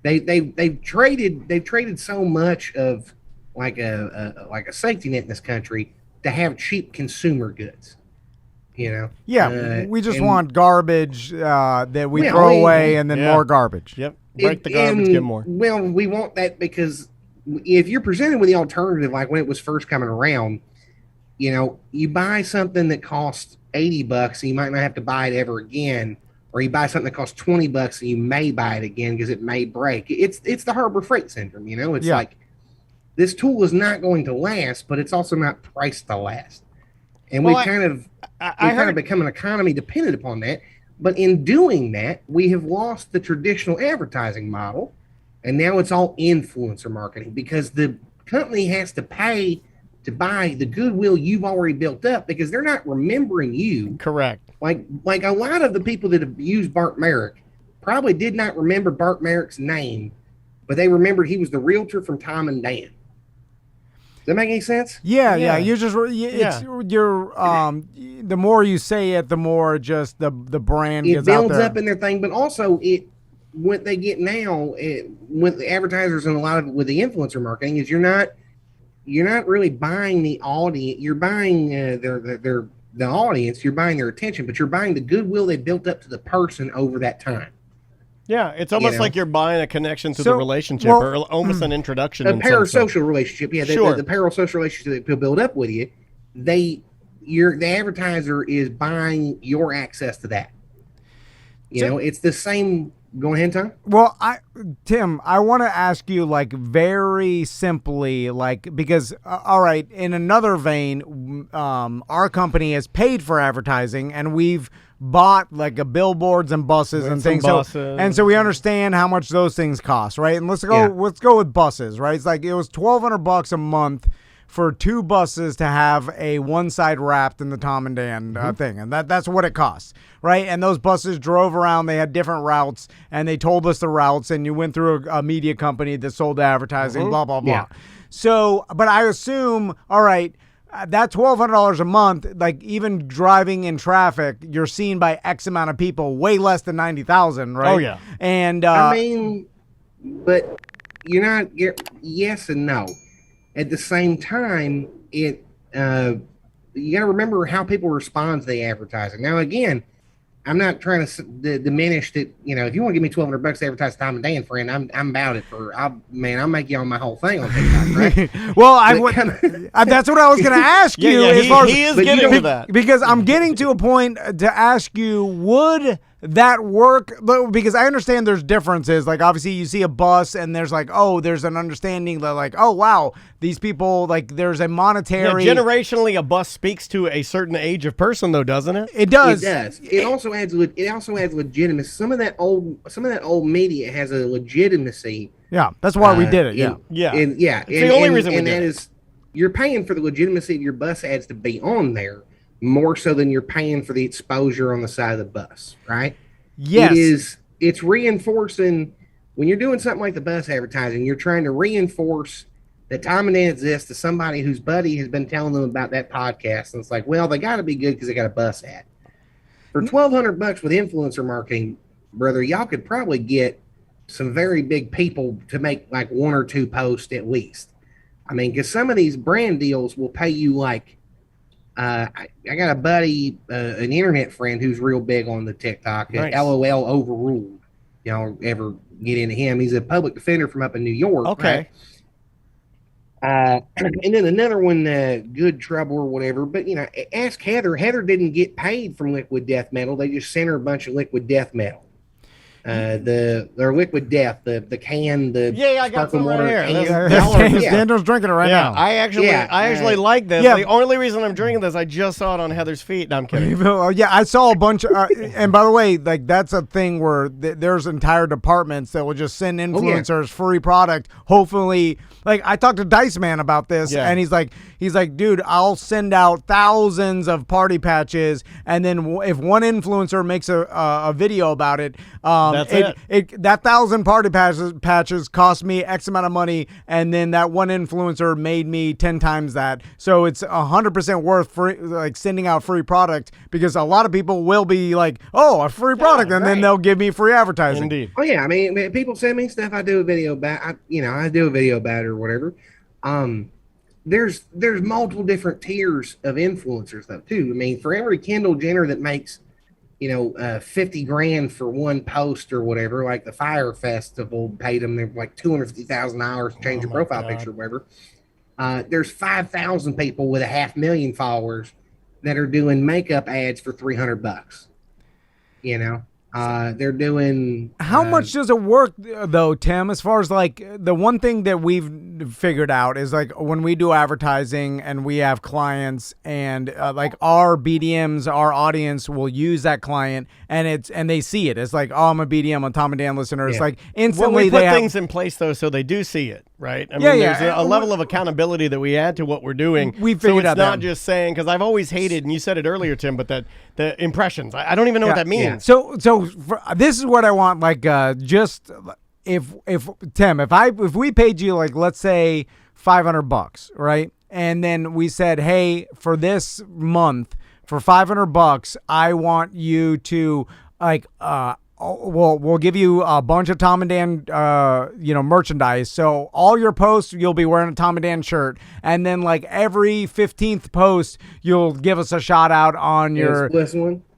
they've traded so much of like a safety net in this country to have cheap consumer goods. You know. Yeah, we just and- want garbage that we Well, throw away and then Yeah. more garbage. Yep. Break the garbage, get more. Well, we want that because if you're presented with the alternative, like when it was first coming around, you know, you buy something that costs $80 and you might not have to buy it ever again, or you buy something that costs $20 and you may buy it again because it may break. It's the Harbor Freight syndrome, you know. It's like this tool is not going to last, but it's also not priced to last. And we've kind of become an economy dependent upon that. But in doing that, we have lost the traditional advertising model, and now it's all influencer marketing because the company has to pay to buy the goodwill you've already built up because they're not remembering you. Correct. Like a lot of the people that have used Bart Merrick probably did not remember Bart Merrick's name, but they remembered he was the realtor from Tom and Dan. Does that make any sense? Yeah. You're just you're the more you say it, the more just the brand It gets out builds there. up in their thing, but also what they get now with the advertisers and a lot of with the influencer marketing is you're not really buying the audience. You're buying the audience. You're buying their attention, but you're buying the goodwill they built up to the person over that time. Yeah, it's almost know? like you're buying a connection to So, the relationship well, or almost an introduction. A in some sense. parasocial relationship, yeah. Sure. The parasocial relationship that people build up with you, the advertiser is buying your access to that. You know, it's the same. Go ahead, Tom. Well, Tim, I want to ask you, like, very simply, like, because all right, in another vein, our company has paid for advertising, and we've bought like billboards and buses and things. So we understand how much those things cost, right? And let's go with buses, right? It's like it was $1,200 a month for 2 buses to have a one side wrapped in the Tom and Dan thing, and that's what it costs, right? And those buses drove around. They had different routes, and they told us the routes. And you went through a media company that sold the advertising, blah blah blah. Yeah. So, but I assume, all right. That $1,200 a month, like even driving in traffic, you're seen by X amount of people, way less than 90,000, right? Oh, yeah. And I mean, but you're not. Yes and no. At the same time, you got to remember how people respond to the advertising. Now, again, I'm not trying to diminish that. You know, if you want to give me $1,200 to advertise Tom and Dan, friend, I'm about it. I'll make you on my whole thing on TikTok, right? well, that's what I was going to ask you. Yeah, as far as, he is getting to that. because I'm getting to a point to ask you: would that work? Because I understand there's differences. Like obviously, you see a bus, and there's like, oh, there's an understanding that like, oh wow, these people like there's a monetary. Yeah, generationally, a bus speaks to a certain age of person, though, doesn't it? It does. It does. It also adds legitimacy. Some of that old media has a legitimacy. Yeah, that's why we did it. Yeah. It's the only reason we did that it. is you're paying for the legitimacy of your bus ads to be on there more so than you're paying for the exposure on the side of the bus, right? Yes. It's reinforcing when you're doing something like the bus advertising, you're trying to reinforce that Tom and Dan exists to somebody whose buddy has been telling them about that podcast. And it's like, well, they got to be good because they got a bus ad. For $1,200 with influencer marketing, brother, y'all could probably get some very big people to make like 1 or 2 posts at least. I mean, because some of these brand deals will pay you like, I got a buddy, an internet friend who's real big on the TikTok. Nice. LOL overruled. Y'all ever get into him? He's a public defender from up in New York. Okay. Right? And then another one, Good Trouble or whatever. But, you know, ask Heather. Heather didn't get paid from Liquid Death Metal. They just sent her a bunch of Liquid Death Metal. Their Liquid Death, the can, I got some sparkling right here. can. Daniel's drinking it right now. I actually like this. Yeah. The only reason I'm drinking this, I just saw it on Heather's feet. No, I'm kidding. Yeah, I saw a bunch of, and by the way, like that's a thing where there's entire departments that will just send influencers free product. Hopefully, like I talked to Dice Man about this, and he's like, dude, I'll send out thousands of party patches, and then if one influencer makes a video about it, that's it. That 1,000 party patches cost me X amount of money, and then that one influencer made me 10 times that. So it's 100% worth like sending out free product because a lot of people will be like, oh, a free product, and then they'll give me free advertising. Indeed. Oh yeah, I mean, people send me stuff. I do a video about. I do a video about it or whatever. there's multiple different tiers of influencers though too. I mean, for every Kendall Jenner that makes 50 grand for one post or whatever, like the Fire Festival paid them like $250,000 to change your profile picture or whatever. There's 5,000 people with 500,000 followers that are doing makeup ads for $300. They're doing. How much does it work though, Tim? As far as like the one thing that we've figured out is like when we do advertising and we have clients and like our BDMs, our audience will use that client and they see it. It's like, oh, I'm a BDM, a Tom and Dan listener. It's like instantly we put they things in place though so they do see it, right? I mean, there's a level of accountability that we add to what we're doing. We figured out it's not just saying, because I've always hated, and you said it earlier, Tim, but that the impressions. I don't even know what that means. So this is what I want. Like, just if Tim, if we paid you like let's say $500, right, and then we said, hey, for this month for $500, I want you to like we'll give you a bunch of Tom and Dan merchandise. So all your posts you'll be wearing a Tom and Dan shirt, and then like every 15th post you'll give us a shout out on your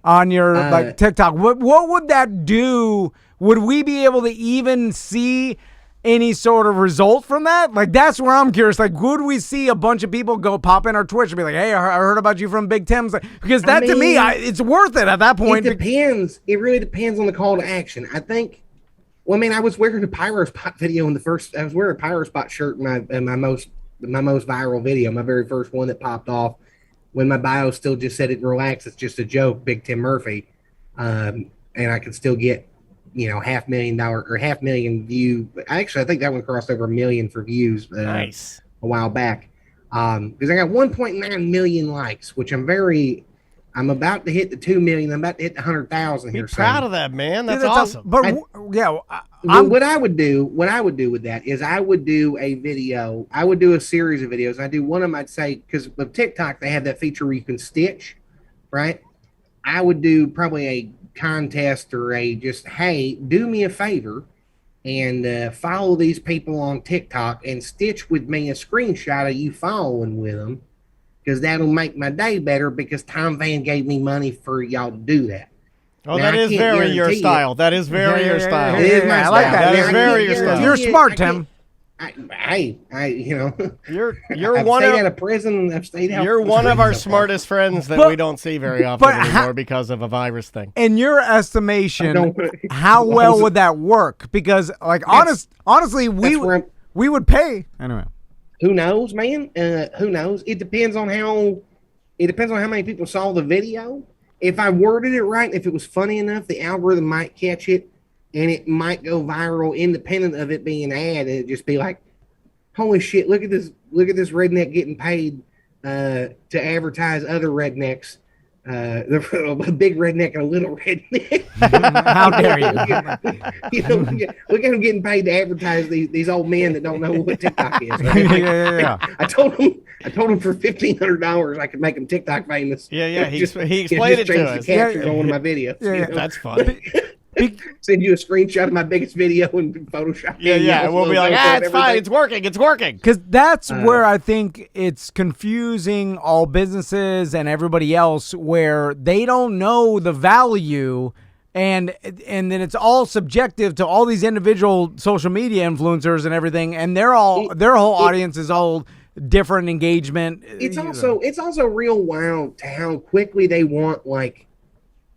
like TikTok. What would that do? Would we be able to even see any sort of result from that? Like, that's where I'm curious. Like, would we see a bunch of people go pop in our Twitch and be like, hey, I heard about you from Big Tim's? Because that, to me, it's worth it at that point. It depends. It really depends on the call to action. I think, I was wearing a Pyro Spot video I was wearing a Pyro Spot shirt in my most viral video, my very first one that popped off when my bio still just said it, relax, it's just a joke, Big Tim Murphy. And I could still get $500,000 or 500,000 view. Actually, I think that one crossed over 1 million for views. Nice. A while back. Because I got 1.9 million likes, which I'm about to hit the 2 million. I'm about to hit the 100,000 here. Be proud of that, man. That's awesome. What I would do with that is I would do a video. I would do a series of videos. I do one of them, I'd say, because with TikTok, they have that feature where you can stitch, right? I would do probably a contest or hey, do me a favor and follow these people on TikTok and stitch with me a screenshot of you following with them, because that'll make my day better, because Tom Van gave me money for y'all to do that. Oh, now, that is very your style. That is very your style. It is my style. I like that. That is very your style. You're smart, Tim. You're one out of prison. I've stayed out. You're one of our smartest friends that we don't see very often anymore because of a virus thing. In your estimation, how well would that work? Because, like, honestly, we would pay anyway. Who knows, man? Who knows? It depends on how many people saw the video. If I worded it right, if it was funny enough, the algorithm might catch it, and it might go viral independent of it being an ad. And it'd just be like, holy shit, look at this redneck getting paid to advertise other rednecks. A big redneck and a little redneck. How dare you? Look at him getting paid to advertise these old men that don't know what TikTok is. Right? I told him for $1,500 I could make him TikTok famous. Yeah. He explained it to us. The captions on one of my videos. That's fun. Send you a screenshot of my biggest video in Photoshop. Yeah. We'll be like, it's fine. It's working. Because that's where I think it's confusing all businesses and everybody else, where they don't know the value, and then it's all subjective to all these individual social media influencers and everything, and their whole audience is all different engagement. It's also real wild to how quickly they want like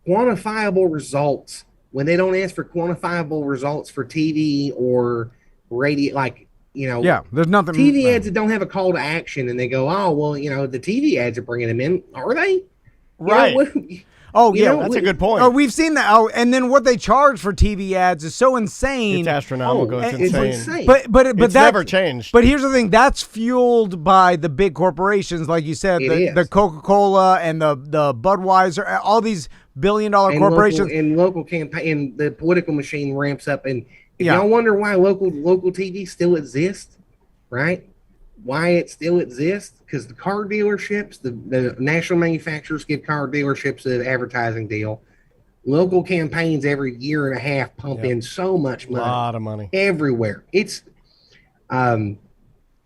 quantifiable results. When they don't ask for quantifiable results for TV or radio, there's nothing. TV ads that don't have a call to action, and they go, oh, well, the TV ads are bringing them in. Are they? Right. That's a good point. Oh, we've seen that. Oh, and then what they charge for TV ads is so insane. It's astronomical. It's insane. But it's never changed. But here's the thing: that's fueled by the big corporations, like you said, the Coca-Cola and the Budweiser, all these billion-dollar corporations. Local campaign, and the political machine ramps up. And if y'all wonder why local TV still exists, right? Why it still exists? Because the car dealerships, the national manufacturers give car dealerships an advertising deal. Local campaigns every year and a half pump in so much money. A lot of money. Everywhere. It's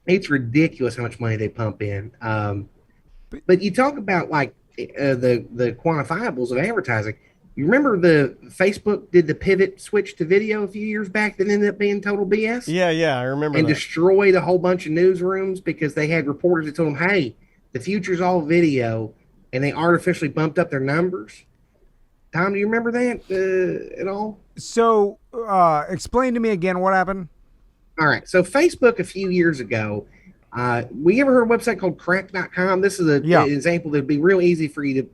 It's ridiculous how much money they pump in. But you talk about like the quantifiables of advertising. You remember the Facebook did the pivot switch to video a few years back that ended up being total BS? Yeah, I remember And that. destroyed a whole bunch of newsrooms because they had reporters that told them, hey, the future's all video, and they artificially bumped up their numbers. Tom, do you remember that at all? So, explain to me again what happened. All right. So Facebook a few years ago, we ever heard of a website called crack.com? This is an example that would be real easy for you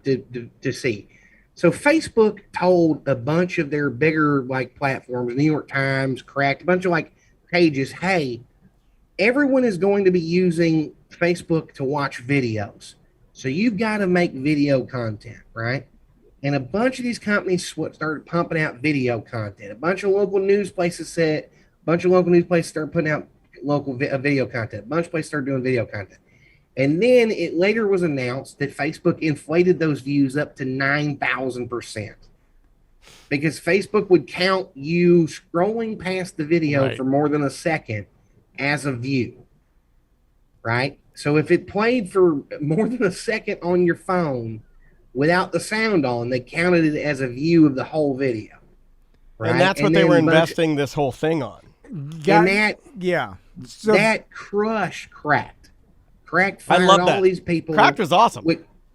to see. So Facebook told a bunch of their bigger like platforms, New York Times, Cracked, a bunch of like pages, hey, everyone is going to be using Facebook to watch videos. So you've got to make video content, right? And a bunch of these companies started pumping out video content. A bunch of local news places started putting out local video content. A bunch of places started doing video content. And then it later was announced that Facebook inflated those views up to 9,000%. Because Facebook would count you scrolling past the video for more than a second as a view. Right? So if it played for more than a second on your phone without the sound on, they counted it as a view of the whole video. Right? And that's what they were investing this whole thing on. So that crushed Cracked. Cracked fired all these people. Cracked was awesome.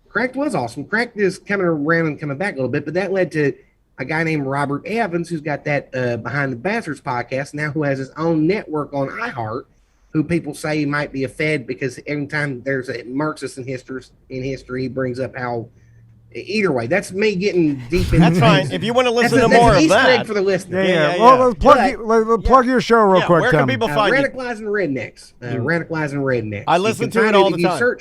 Cracked was awesome. Cracked is coming around and coming back a little bit, but that led to a guy named Robert Evans, who's got that Behind the Bastards podcast now, who has his own network on iHeart, who people say might be a Fed because every time there's a Marxist in history, he brings up how. Either way, that's me getting deep into. That's fine. If you want to listen to more of that, for the listener. Well, let's plug your show real quick. Where can people find you? Radicalizing Rednecks. Radicalizing Rednecks. I listen to it all the time.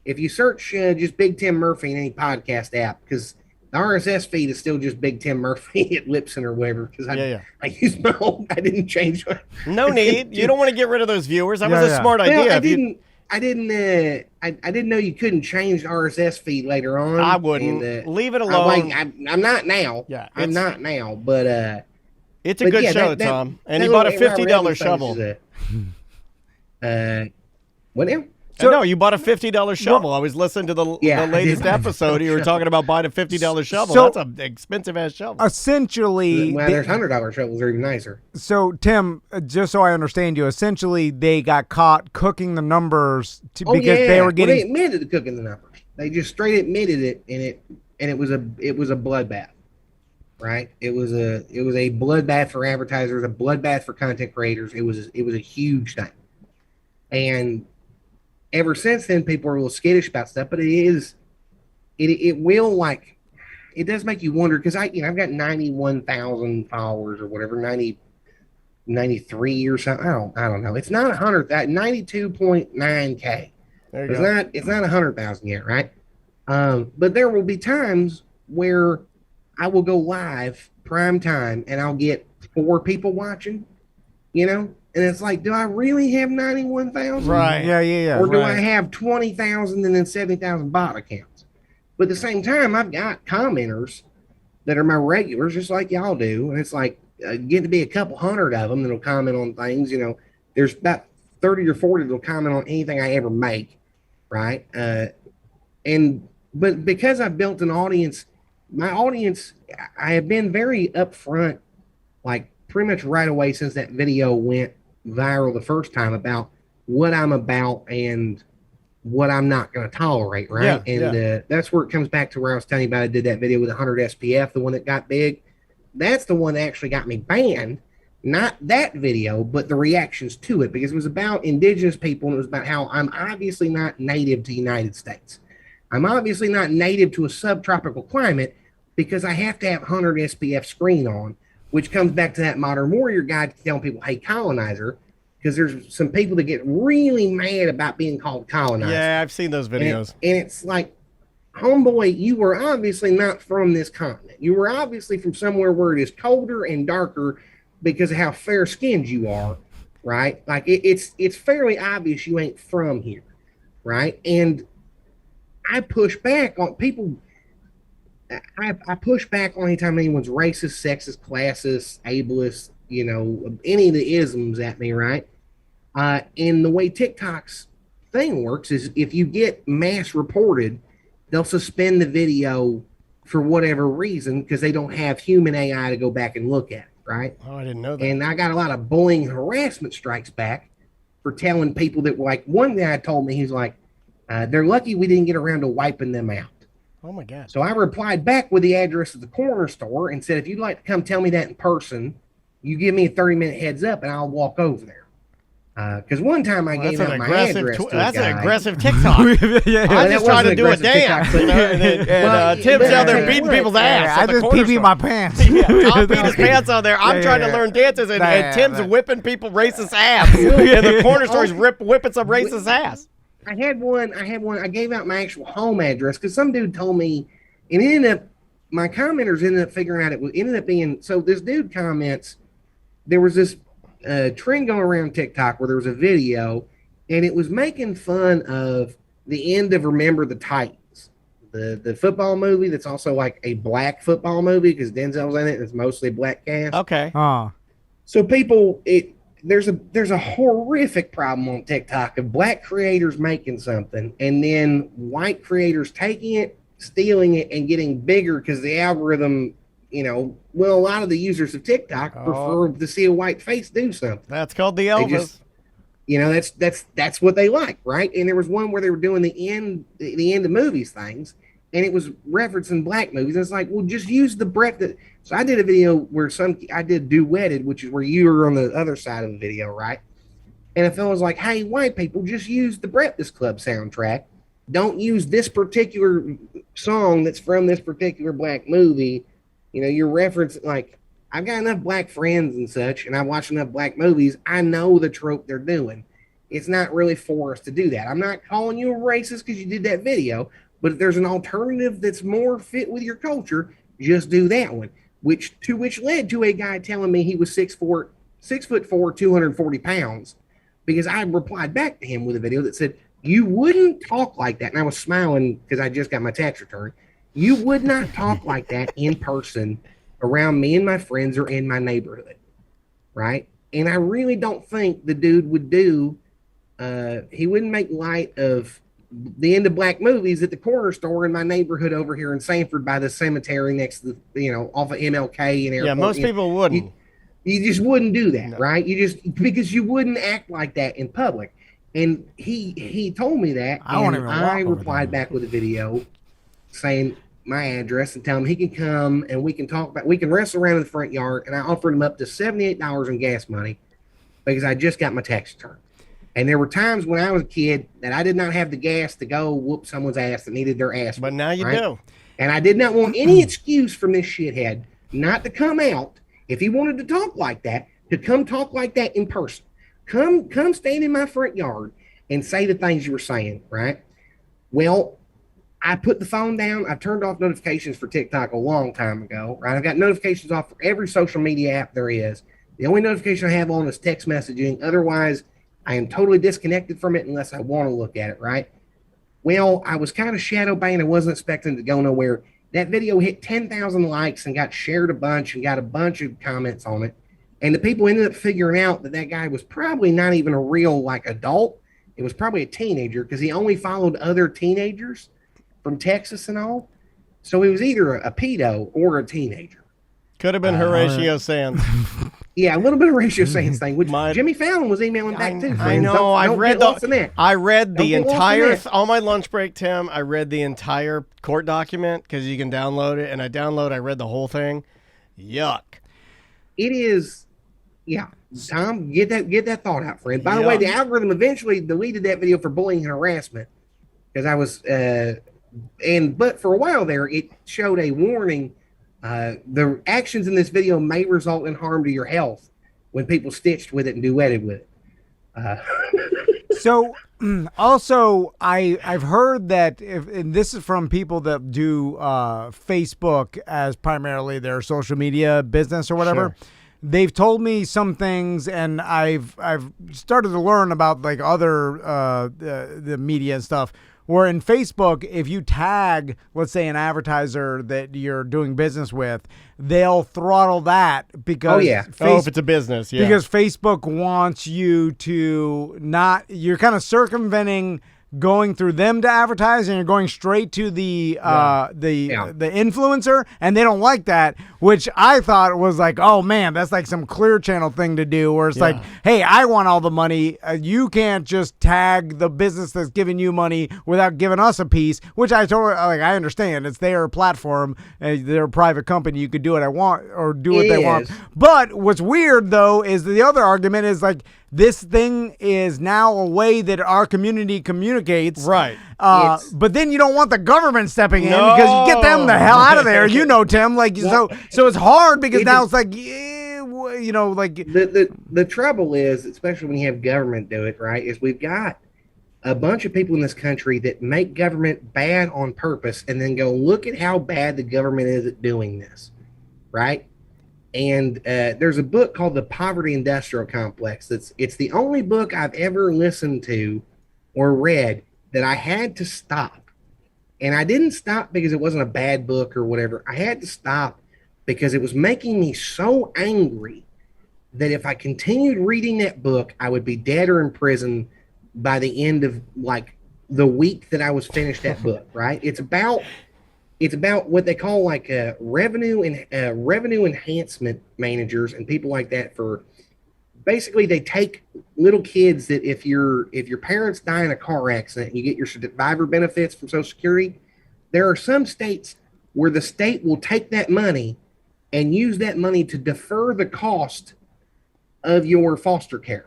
If you search just Big Tim Murphy in any podcast app, because the RSS feed is still just Big Tim Murphy at Lipson or whatever. Because I used my own. I didn't change my. No need. You don't want to get rid of those viewers. That was a smart idea. I didn't know you couldn't change the RSS feed later on. I wouldn't. Leave it alone. I'm not now. Yeah, I'm not now. But it's a good show, Tom. And he bought a $50 shovel. What now? No, you bought a $50 shovel. I was listening to the latest episode. You were talking about buying a $50 shovel. That's an expensive ass shovel. Essentially, there's $100 shovels that are even nicer. So, Tim, just so I understand you, essentially they got caught cooking the numbers because they were getting. Well, they admitted to cooking the numbers. They just straight admitted it, and it was a bloodbath. Right? It was a bloodbath for advertisers, a bloodbath for content creators. It was a huge thing, and ever since then, people are a little skittish about stuff, but it does make you wonder, because I've got 91,000 followers or whatever, 93 or something. I don't know. It's not 100, that 92.9K. It's not 100,000 yet, right? But there will be times where I will go live prime time and I'll get 4 people watching, And it's like, do I really have 91,000? Right. Yeah. Or do I have 20,000 and then 70,000 bot accounts? But at the same time, I've got commenters that are my regulars, just like y'all do. And it's like, getting to be a couple hundred of them that'll comment on things. There's about 30 or 40 that'll comment on anything I ever make. Right. But because I've built an audience, my audience, I have been very upfront, like pretty much right away since that video went viral the first time, about what I'm about and what I'm not going to tolerate, right? That's where it comes back to where I was telling you about. I did that video with 100 SPF, the one that got big. That's the one that actually got me banned. Not that video, but the reactions to it, because it was about indigenous people, and it was about how I'm obviously not native to the United States. I'm obviously not native to a subtropical climate because I have to have 100 SPF screen on, which comes back to that Modern Warrior guide telling people, hey, colonizer, because there's some people that get really mad about being called colonizer. Yeah, I've seen those videos. And it's like, homeboy, you were obviously not from this continent. You were obviously from somewhere where it is colder and darker because of how fair-skinned you are, right? Like, it's fairly obvious you ain't from here, right? And I push back on people. I push back on anytime anyone's racist, sexist, classist, ableist, any of the isms at me, right? And the way TikTok's thing works is if you get mass reported, they'll suspend the video for whatever reason because they don't have human AI to go back and look at it, right? Oh, I didn't know that. And I got a lot of bullying and harassment strikes back for telling people that, like, one guy told me, he's like, they're lucky we didn't get around to wiping them out. Oh, my God. So I replied back with the address of the corner store and said, if you'd like to come tell me that in person, you give me a 30-minute heads up and I'll walk over there. Because one time I gave out my address to a That's guy. an aggressive TikTok. I'm just trying to do a dance. You know, and Tim's out there beating people's ass. I just pee my pants. Yeah, Tom beat his pants on there. I'm trying to learn dances, and Tim's whipping people racist ass. And the corner store's whipping some racist ass. I had one. I gave out my actual home address because some dude told me, and it ended up, my commenters ended up figuring out it ended up being, so this dude comments, there was this trend going around TikTok where there was a video and it was making fun of the end of Remember the Titans, the football movie that's also like a black football movie because Denzel's in it and it's mostly a black cast. Okay. So people, there's a horrific problem on TikTok of black creators making something and then white creators taking it, stealing it, and getting bigger because the algorithm, a lot of the users of TikTok prefer to see a white face do something. That's called the Elvis. That's what they like, right? And there was one where they were doing the end of movies things, and it was referencing black movies. And it's like, well, just use the breadth. So I did a video where I did duetted, which is where you were on the other side of the video, right? And a fellow was like, hey, white people, just use the Breakfast Club soundtrack. Don't use this particular song that's from this particular black movie. You're referencing, like, I've got enough black friends and such, and I watch enough black movies. I know the trope they're doing. It's not really for us to do that. I'm not calling you a racist because you did that video, but if there's an alternative that's more fit with your culture, just do that one. Which led to a guy telling me he was 6'4", 240 pounds, because I replied back to him with a video that said, you wouldn't talk like that. And I was smiling because I just got my tax return. You would not talk like that in person around me and my friends or in my neighborhood, right? And I really don't think the dude would he wouldn't make light of the end of black movies at the corner store in my neighborhood over here in Sanford by the cemetery next to off of MLK and Airport. Yeah, most people wouldn't. You just wouldn't do that, right? Because you wouldn't act like that in public. And he told me that, I replied back with a video saying my address and telling him he can come and we can wrestle around in the front yard. And I offered him up to $78 in gas money because I just got my tax return. And there were times when I was a kid that I did not have the gas to go whoop someone's ass that needed their ass. But now you do. And I did not want any excuse from this shithead not to come out. If he wanted to talk like that, to come talk like that in person. Come stand in my front yard and say the things you were saying, right? Well, I put the phone down. I turned off notifications for TikTok a long time ago, right? I've got notifications off for every social media app there is. The only notification I have on is text messaging. Otherwise, I am totally disconnected from it unless I want to look at it, right? Well, I was kind of shadow banned. I wasn't expecting to go nowhere. That video hit 10,000 likes and got shared a bunch and got a bunch of comments on it. And the people ended up figuring out that guy was probably not even a real adult. It was probably a teenager because he only followed other teenagers from Texas and all. So he was either a pedo or a teenager. Could have been Horatio Sands. Yeah, a little bit of Horatio Sands thing, which Jimmy Fallon was emailing back too. I know. I read the entire on my lunch break, Tim. I read the entire court document because you can download it, and I read the whole thing. Yuck. It is. Yeah, Tom, get that thought out, friend. By the way, the algorithm eventually deleted that video for bullying and harassment because I was, but for a while there, it showed a warning. The actions in this video may result in harm to your health when people stitched with it and duetted with it. So, also, I've heard that and this is from people that do Facebook as primarily their social media business or whatever. Sure. they've told me some things, and I've started to learn about like other the media and stuff. Where in Facebook, if you tag, let's say, an advertiser that you're doing business with, they'll throttle that because if it's a business, because Facebook wants you to not. You're kind of circumventing going through them to advertise, and you're going straight to the influencer, and they don't like that, which I thought was like, oh man, that's like some Clear Channel thing to do, where it's like, hey, I want all the money, you can't just tag the business that's giving you money without giving us a piece, which I totally like. I understand it's their platform, they're a private company, you could do what I want or do what they want. But what's weird though is the other argument is like, this thing is now a way that our community communicates. Right. But then you don't want the government stepping in because you get them the hell out of there. You know, Tim. Like, so it's hard because now it's like, you know, like. The trouble is, especially when you have government do it, right, is we've got a bunch of people in this country that make government bad on purpose and then go, look at how bad the government is at doing this, right? And there's a book called The Poverty Industrial Complex. It's the only book I've ever listened to or read that I had to stop. And I didn't stop because it wasn't a bad book or whatever. I had to stop because it was making me so angry that if I continued reading that book, I would be dead or in prison by the end of like the week that I was finished that book, right? It's about what they call like revenue enhancement managers and people like that. For basically, they take little kids that if your parents die in a car accident, you get your survivor benefits from Social Security. There are some states where the state will take that money and use that money to defer the cost of your foster care.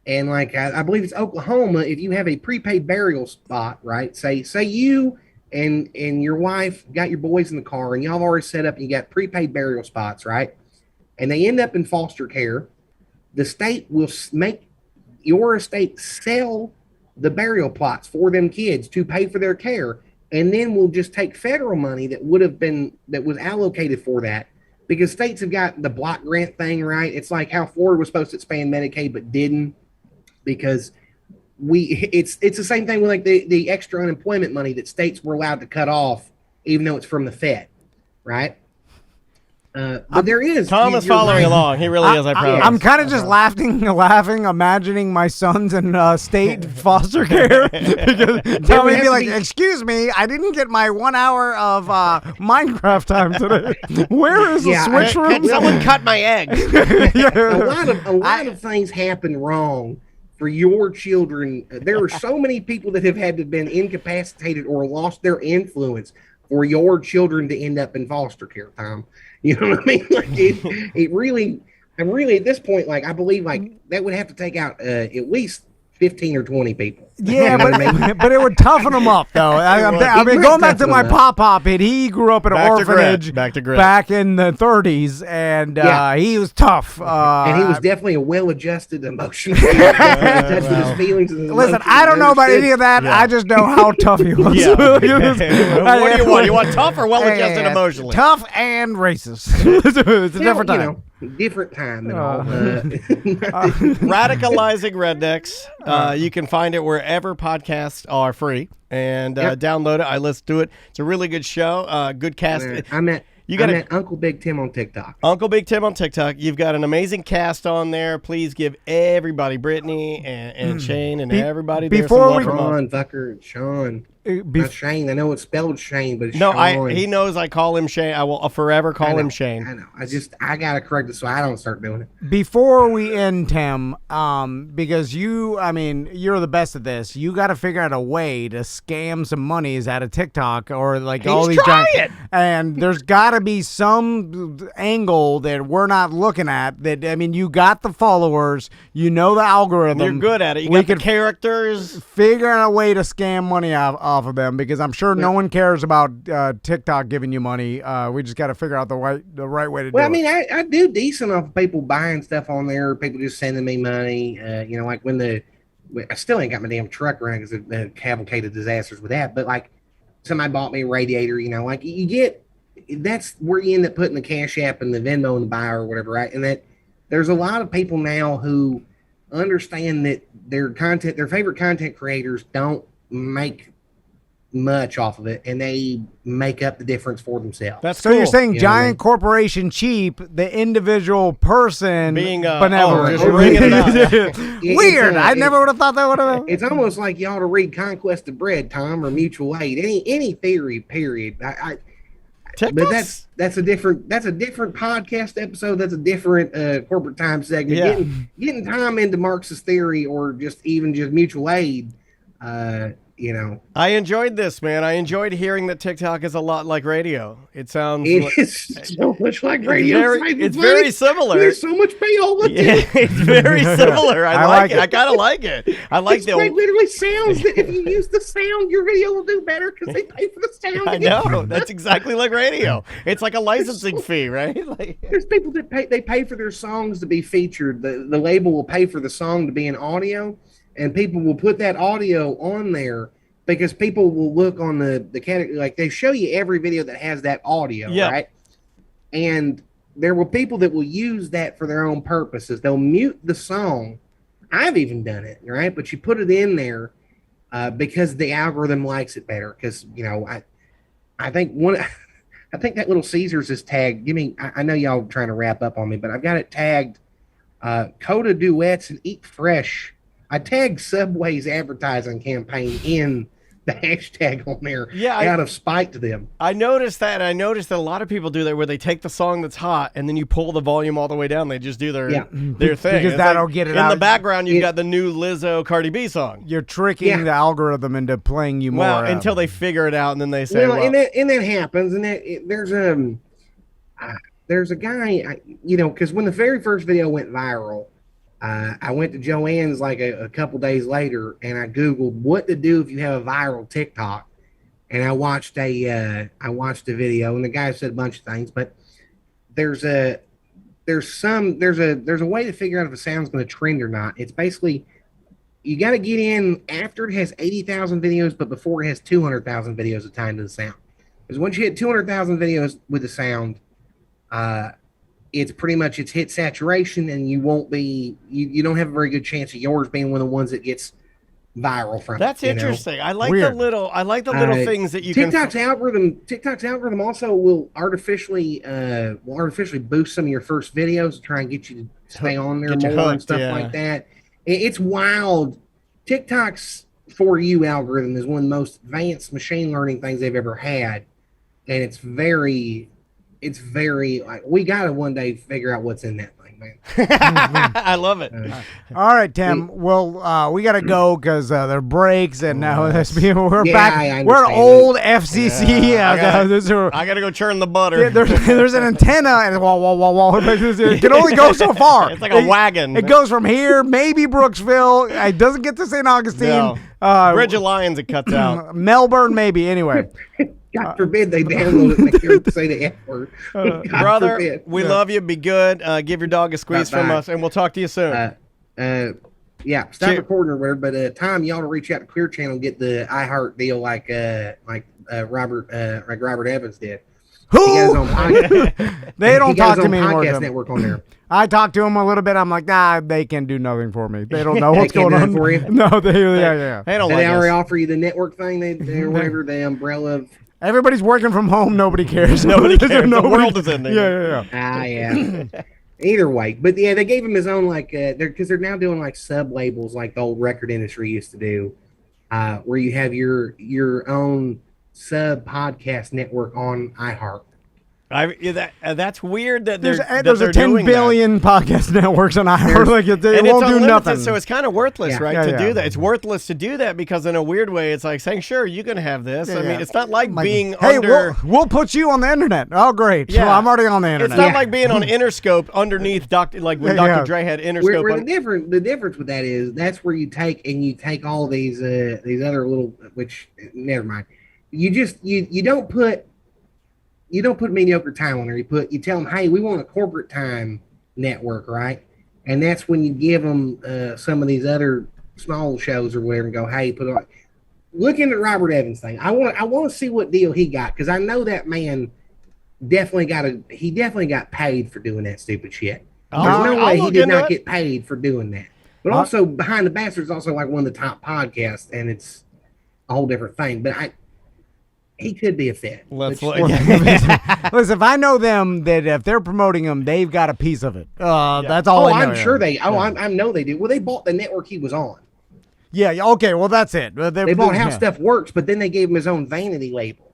And like I believe it's Oklahoma, if you have a prepaid burial spot, right? Say you and your wife got your boys in the car and y'all have already set up and you got prepaid burial spots, right? And they end up in foster care. The state will make your estate sell the burial plots for them kids to pay for their care. And then we'll just take federal money that was allocated for that, because states have got the block grant thing, right? It's like how Florida was supposed to expand Medicaid but didn't, because it's the same thing with like the extra unemployment money that states were allowed to cut off, even though it's from the Fed, right? But there is Tom is following along. He really is. I promise. I'm kind of just laughing, imagining my sons in state foster care because Tom would be like, "Excuse me, I didn't get my 1 hour of Minecraft time today. Where is the switch room? Can someone cut my eggs?" A lot of things happen wrong for your children. There are so many people that have had to been incapacitated or lost their influence for your children to end up in foster care, Tom. You know what I mean? Like it really, I'm really at this point, like I believe like that would have to take out at least 15 or 20 people. Yeah, you know what I mean? but it would toughen them up, though. I mean, going back to my pop, he grew up in an orphanage back in the 30s, and he was tough. And he was definitely a well-adjusted emotionally. Adjusted his feelings and his Listen, emotions. I don't know about any of that. I just know how tough he was. What do you want? You want tough or well-adjusted emotionally? Tough and racist. It's a different time. Different time and all. Radicalizing Rednecks. You can find it wherever podcasts are free, and download it. I listen to it. It's a really good show. Good cast. I'm at Uncle Big Tim on TikTok. Uncle Big Tim on TikTok. You've got an amazing cast on there. Please give everybody, Brittany and Shane and everybody there some love from us. Sean, Fucker, Sean. Not Shane. I know it's spelled Shane, but it's no, Sean. He knows I call him Shane. I will forever call him Shane. I know. I gotta correct it so I don't start doing it. Before we end, Tim, because you're the best at this. You got to figure out a way to scam some monies out of TikTok or like all these giant. And there's got to be some angle that we're not looking at. You got the followers. You know the algorithm. You're good at it. You got the characters. Figure out a way to scam money off of them, because I'm sure no one cares about TikTok giving you money. We just got to figure out the right way to do it. I do decent off people buying stuff on there, people just sending me money. Like I still ain't got my damn truck running because of the cavalcade of disasters with that. But like somebody bought me a radiator, like you get that's where you end up putting the Cash App and the Venmo in the bio or whatever, right? And that there's a lot of people now who understand that their favorite content creators don't make much off of it, and they make up the difference for themselves. That's So cool. you're saying You know what I giant mean? corporation cheap, the individual person Being, benevolent. just ringing it out, Weird. I never would have thought that would have. It's almost like you ought to read Conquest of Bread, Tom, or Mutual Aid. Any theory, period. But TikTok's- that's a different podcast episode. That's a different corporate time segment. Yeah. Getting Tom into Marxist theory or just mutual aid. I enjoyed this, man. I enjoyed hearing that TikTok is a lot like radio. It sounds It like, is so much like radio. it's very similar. There's so much payola. Yeah, it's very similar. I like it. I kind of like it. I like It the. literally sounds that if you use the sound, your video will do better because they pay for the sound. I know. That's exactly like radio. It's like a licensing fee, right? Like, There's people that pay for their songs to be featured. The label will pay for the song to be in audio, and people will put that audio on there because people will look on the category, like they show you every video that has that audio, Yeah. right? And there will people that will use that for their own purposes. They'll mute the song. I've even done it, right? But you put it in there because the algorithm likes it better. Because I think that Little Caesars is tagged. I know y'all trying to wrap up on me, but I've got it tagged. Coda Duets and Eat Fresh. I tagged Subway's advertising campaign in the hashtag on there out of spite to them. I noticed that, and I noticed that a lot of people do that where they take the song that's hot and then you pull the volume all the way down. They just do their thing. Because It's that'll get it in out. the background, you've got the new Lizzo Cardi B song. You're tricking the algorithm into playing you more. Well, until they figure it out, and then they say, Well, and that happens, and there's a guy, because when the very first video went viral, I went to Joanne's like a couple days later, and I Googled what to do if you have a viral TikTok, and I watched a video, and the guy said a bunch of things, but there's a way to figure out if a sound's going to trend or not. It's basically you got to get in after it has 80,000 videos, but before it has 200,000 videos assigned to the sound. Because once you hit 200,000 videos with the sound, it's pretty much hit saturation, and you won't be you don't have a very good chance of yours being one of the ones that gets viral from. That's interesting. I like the little things that you TikTok's algorithm also will artificially boost some of your first videos to try and get you to stay on there more and stuff like that. It's wild. TikTok's For You algorithm is one of the most advanced machine learning things they've ever had, and it's very like we gotta one day figure out what's in that thing, man. I love it. All right, Tim. Well, we gotta go because there are breaks, and now we're Yeah, back. I We're an understand old FCC. I gotta go churn the butter. There's an antenna, and wall. It can only go so far. It's like a wagon. It goes from here, maybe Brooksville. It doesn't get to St. Augustine. No. Bridge of Lions, it cuts out. Melbourne, maybe. Anyway. God forbid they download it and they hear say the F word. Brother, forbid. we love you. Be good. Give your dog a squeeze from us, and we'll talk to you soon. Stop recording or whatever. But Tom, you ought to reach out to Clear Channel and get the iHeart deal like Robert Evans did. Who? They don't talk to me anymore. Podcast network on there. I talked to him a little bit. I'm like, they can do nothing for me. They don't know what's They can't going do on. it for you? No, they They don't Did like they already us. offer you the network thing? Or whatever, the umbrella of. Everybody's working from home. Nobody cares. Nobody cares. The world is ending. Yeah. Either way, but yeah, they gave him his own because they're now doing like sub labels like the old record industry used to do, where you have your own sub podcast network on iHeart. That's weird that There's they're a 10 doing billion podcast networks on iHeart. Like it won't do unlimited, nothing. so it's kind of worthless, right? Yeah, to yeah. do that, it's worthless to do that because in a weird way, it's like saying, "Sure, you can have this." I mean, it's not like being hey, under. we'll put you on the internet. Oh, great. Yeah. Well, I'm already on the internet. It's not like being on Interscope underneath Dr. Like when Dr. Dre had Interscope. Where the difference with that is that's where you take all these other little, which never mind. You don't put mediocre time on there. You tell them, hey, we want a corporate time network, right? And that's when you give them some of these other small shows or whatever, and go, hey, put it on. Look into Robert Evans thing. I want to see what deal he got, because I know that man definitely got paid for doing that stupid shit. I'll There's no look- I'll way he look did into not it. get paid for doing that. But also, Behind the Bastards is also like one of the top podcasts, and it's a whole different thing. But he could be a fit. Let's Which- look. Listen, if I know them, that if they're promoting him, they've got a piece of it. That's all Oh, I know. I'm sure they. Oh, I know they do. Well, they bought the network he was on. Yeah. Okay. Well, that's it. They bought How Stuff Works, but then they gave him his own vanity label.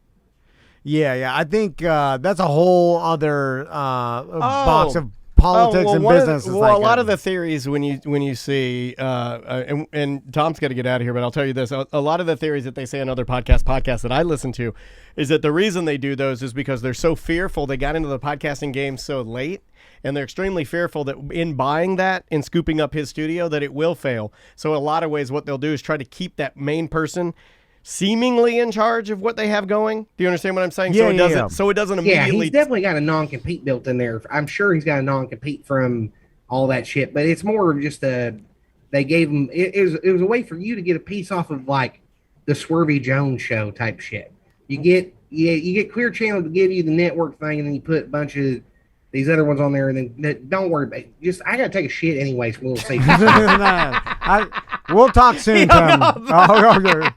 Yeah. I think that's a whole other box of politics and business. It's Well, like a lot of the theories when you see, and Tom's got to get out of here, but I'll tell you this: a lot of the theories that they say on other podcasts that I listen to, is that the reason they do those is because they're so fearful. They got into the podcasting game so late, and they're extremely fearful that in buying that and scooping up his studio, that it will fail. So, in a lot of ways, what they'll do is try to keep that main person seemingly in charge of what they have going. Do you understand what I'm saying? Yeah, so it yeah, doesn't. yeah. So it doesn't Yeah, immediately. he's definitely got a non-compete built in there. I'm sure he's got a non-compete from all that shit, but it's more of just they gave him, it was a way for you to get a piece off of like the Swervy Jones show type shit. You get Clear Channel to give you the network thing, and then you put a bunch of these other ones on there, and then don't worry about it. Just, I gotta take a shit anyway, so we'll see. We'll talk soon, Tom. Okay.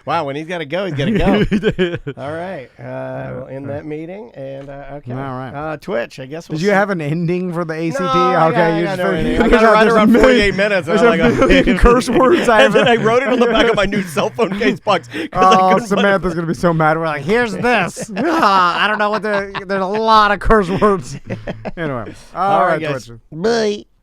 Wow, when he's got to go, he's got to go. All right. We'll end that meeting. And, okay. All right. Twitch, I guess we'll Did you have an ending for the ACT? No, I Okay, got you no just ending. I got it right there's a around million- 48 minutes. And There's I'm a like, million curse words. And then I wrote it on the back of my new cell phone case box. 'cause I Oh, couldn't put it- Samantha's gonna be so mad. We're like, here's this. I don't know what there's a lot of curse words. Anyway, all right, guys. Twitch. Bye.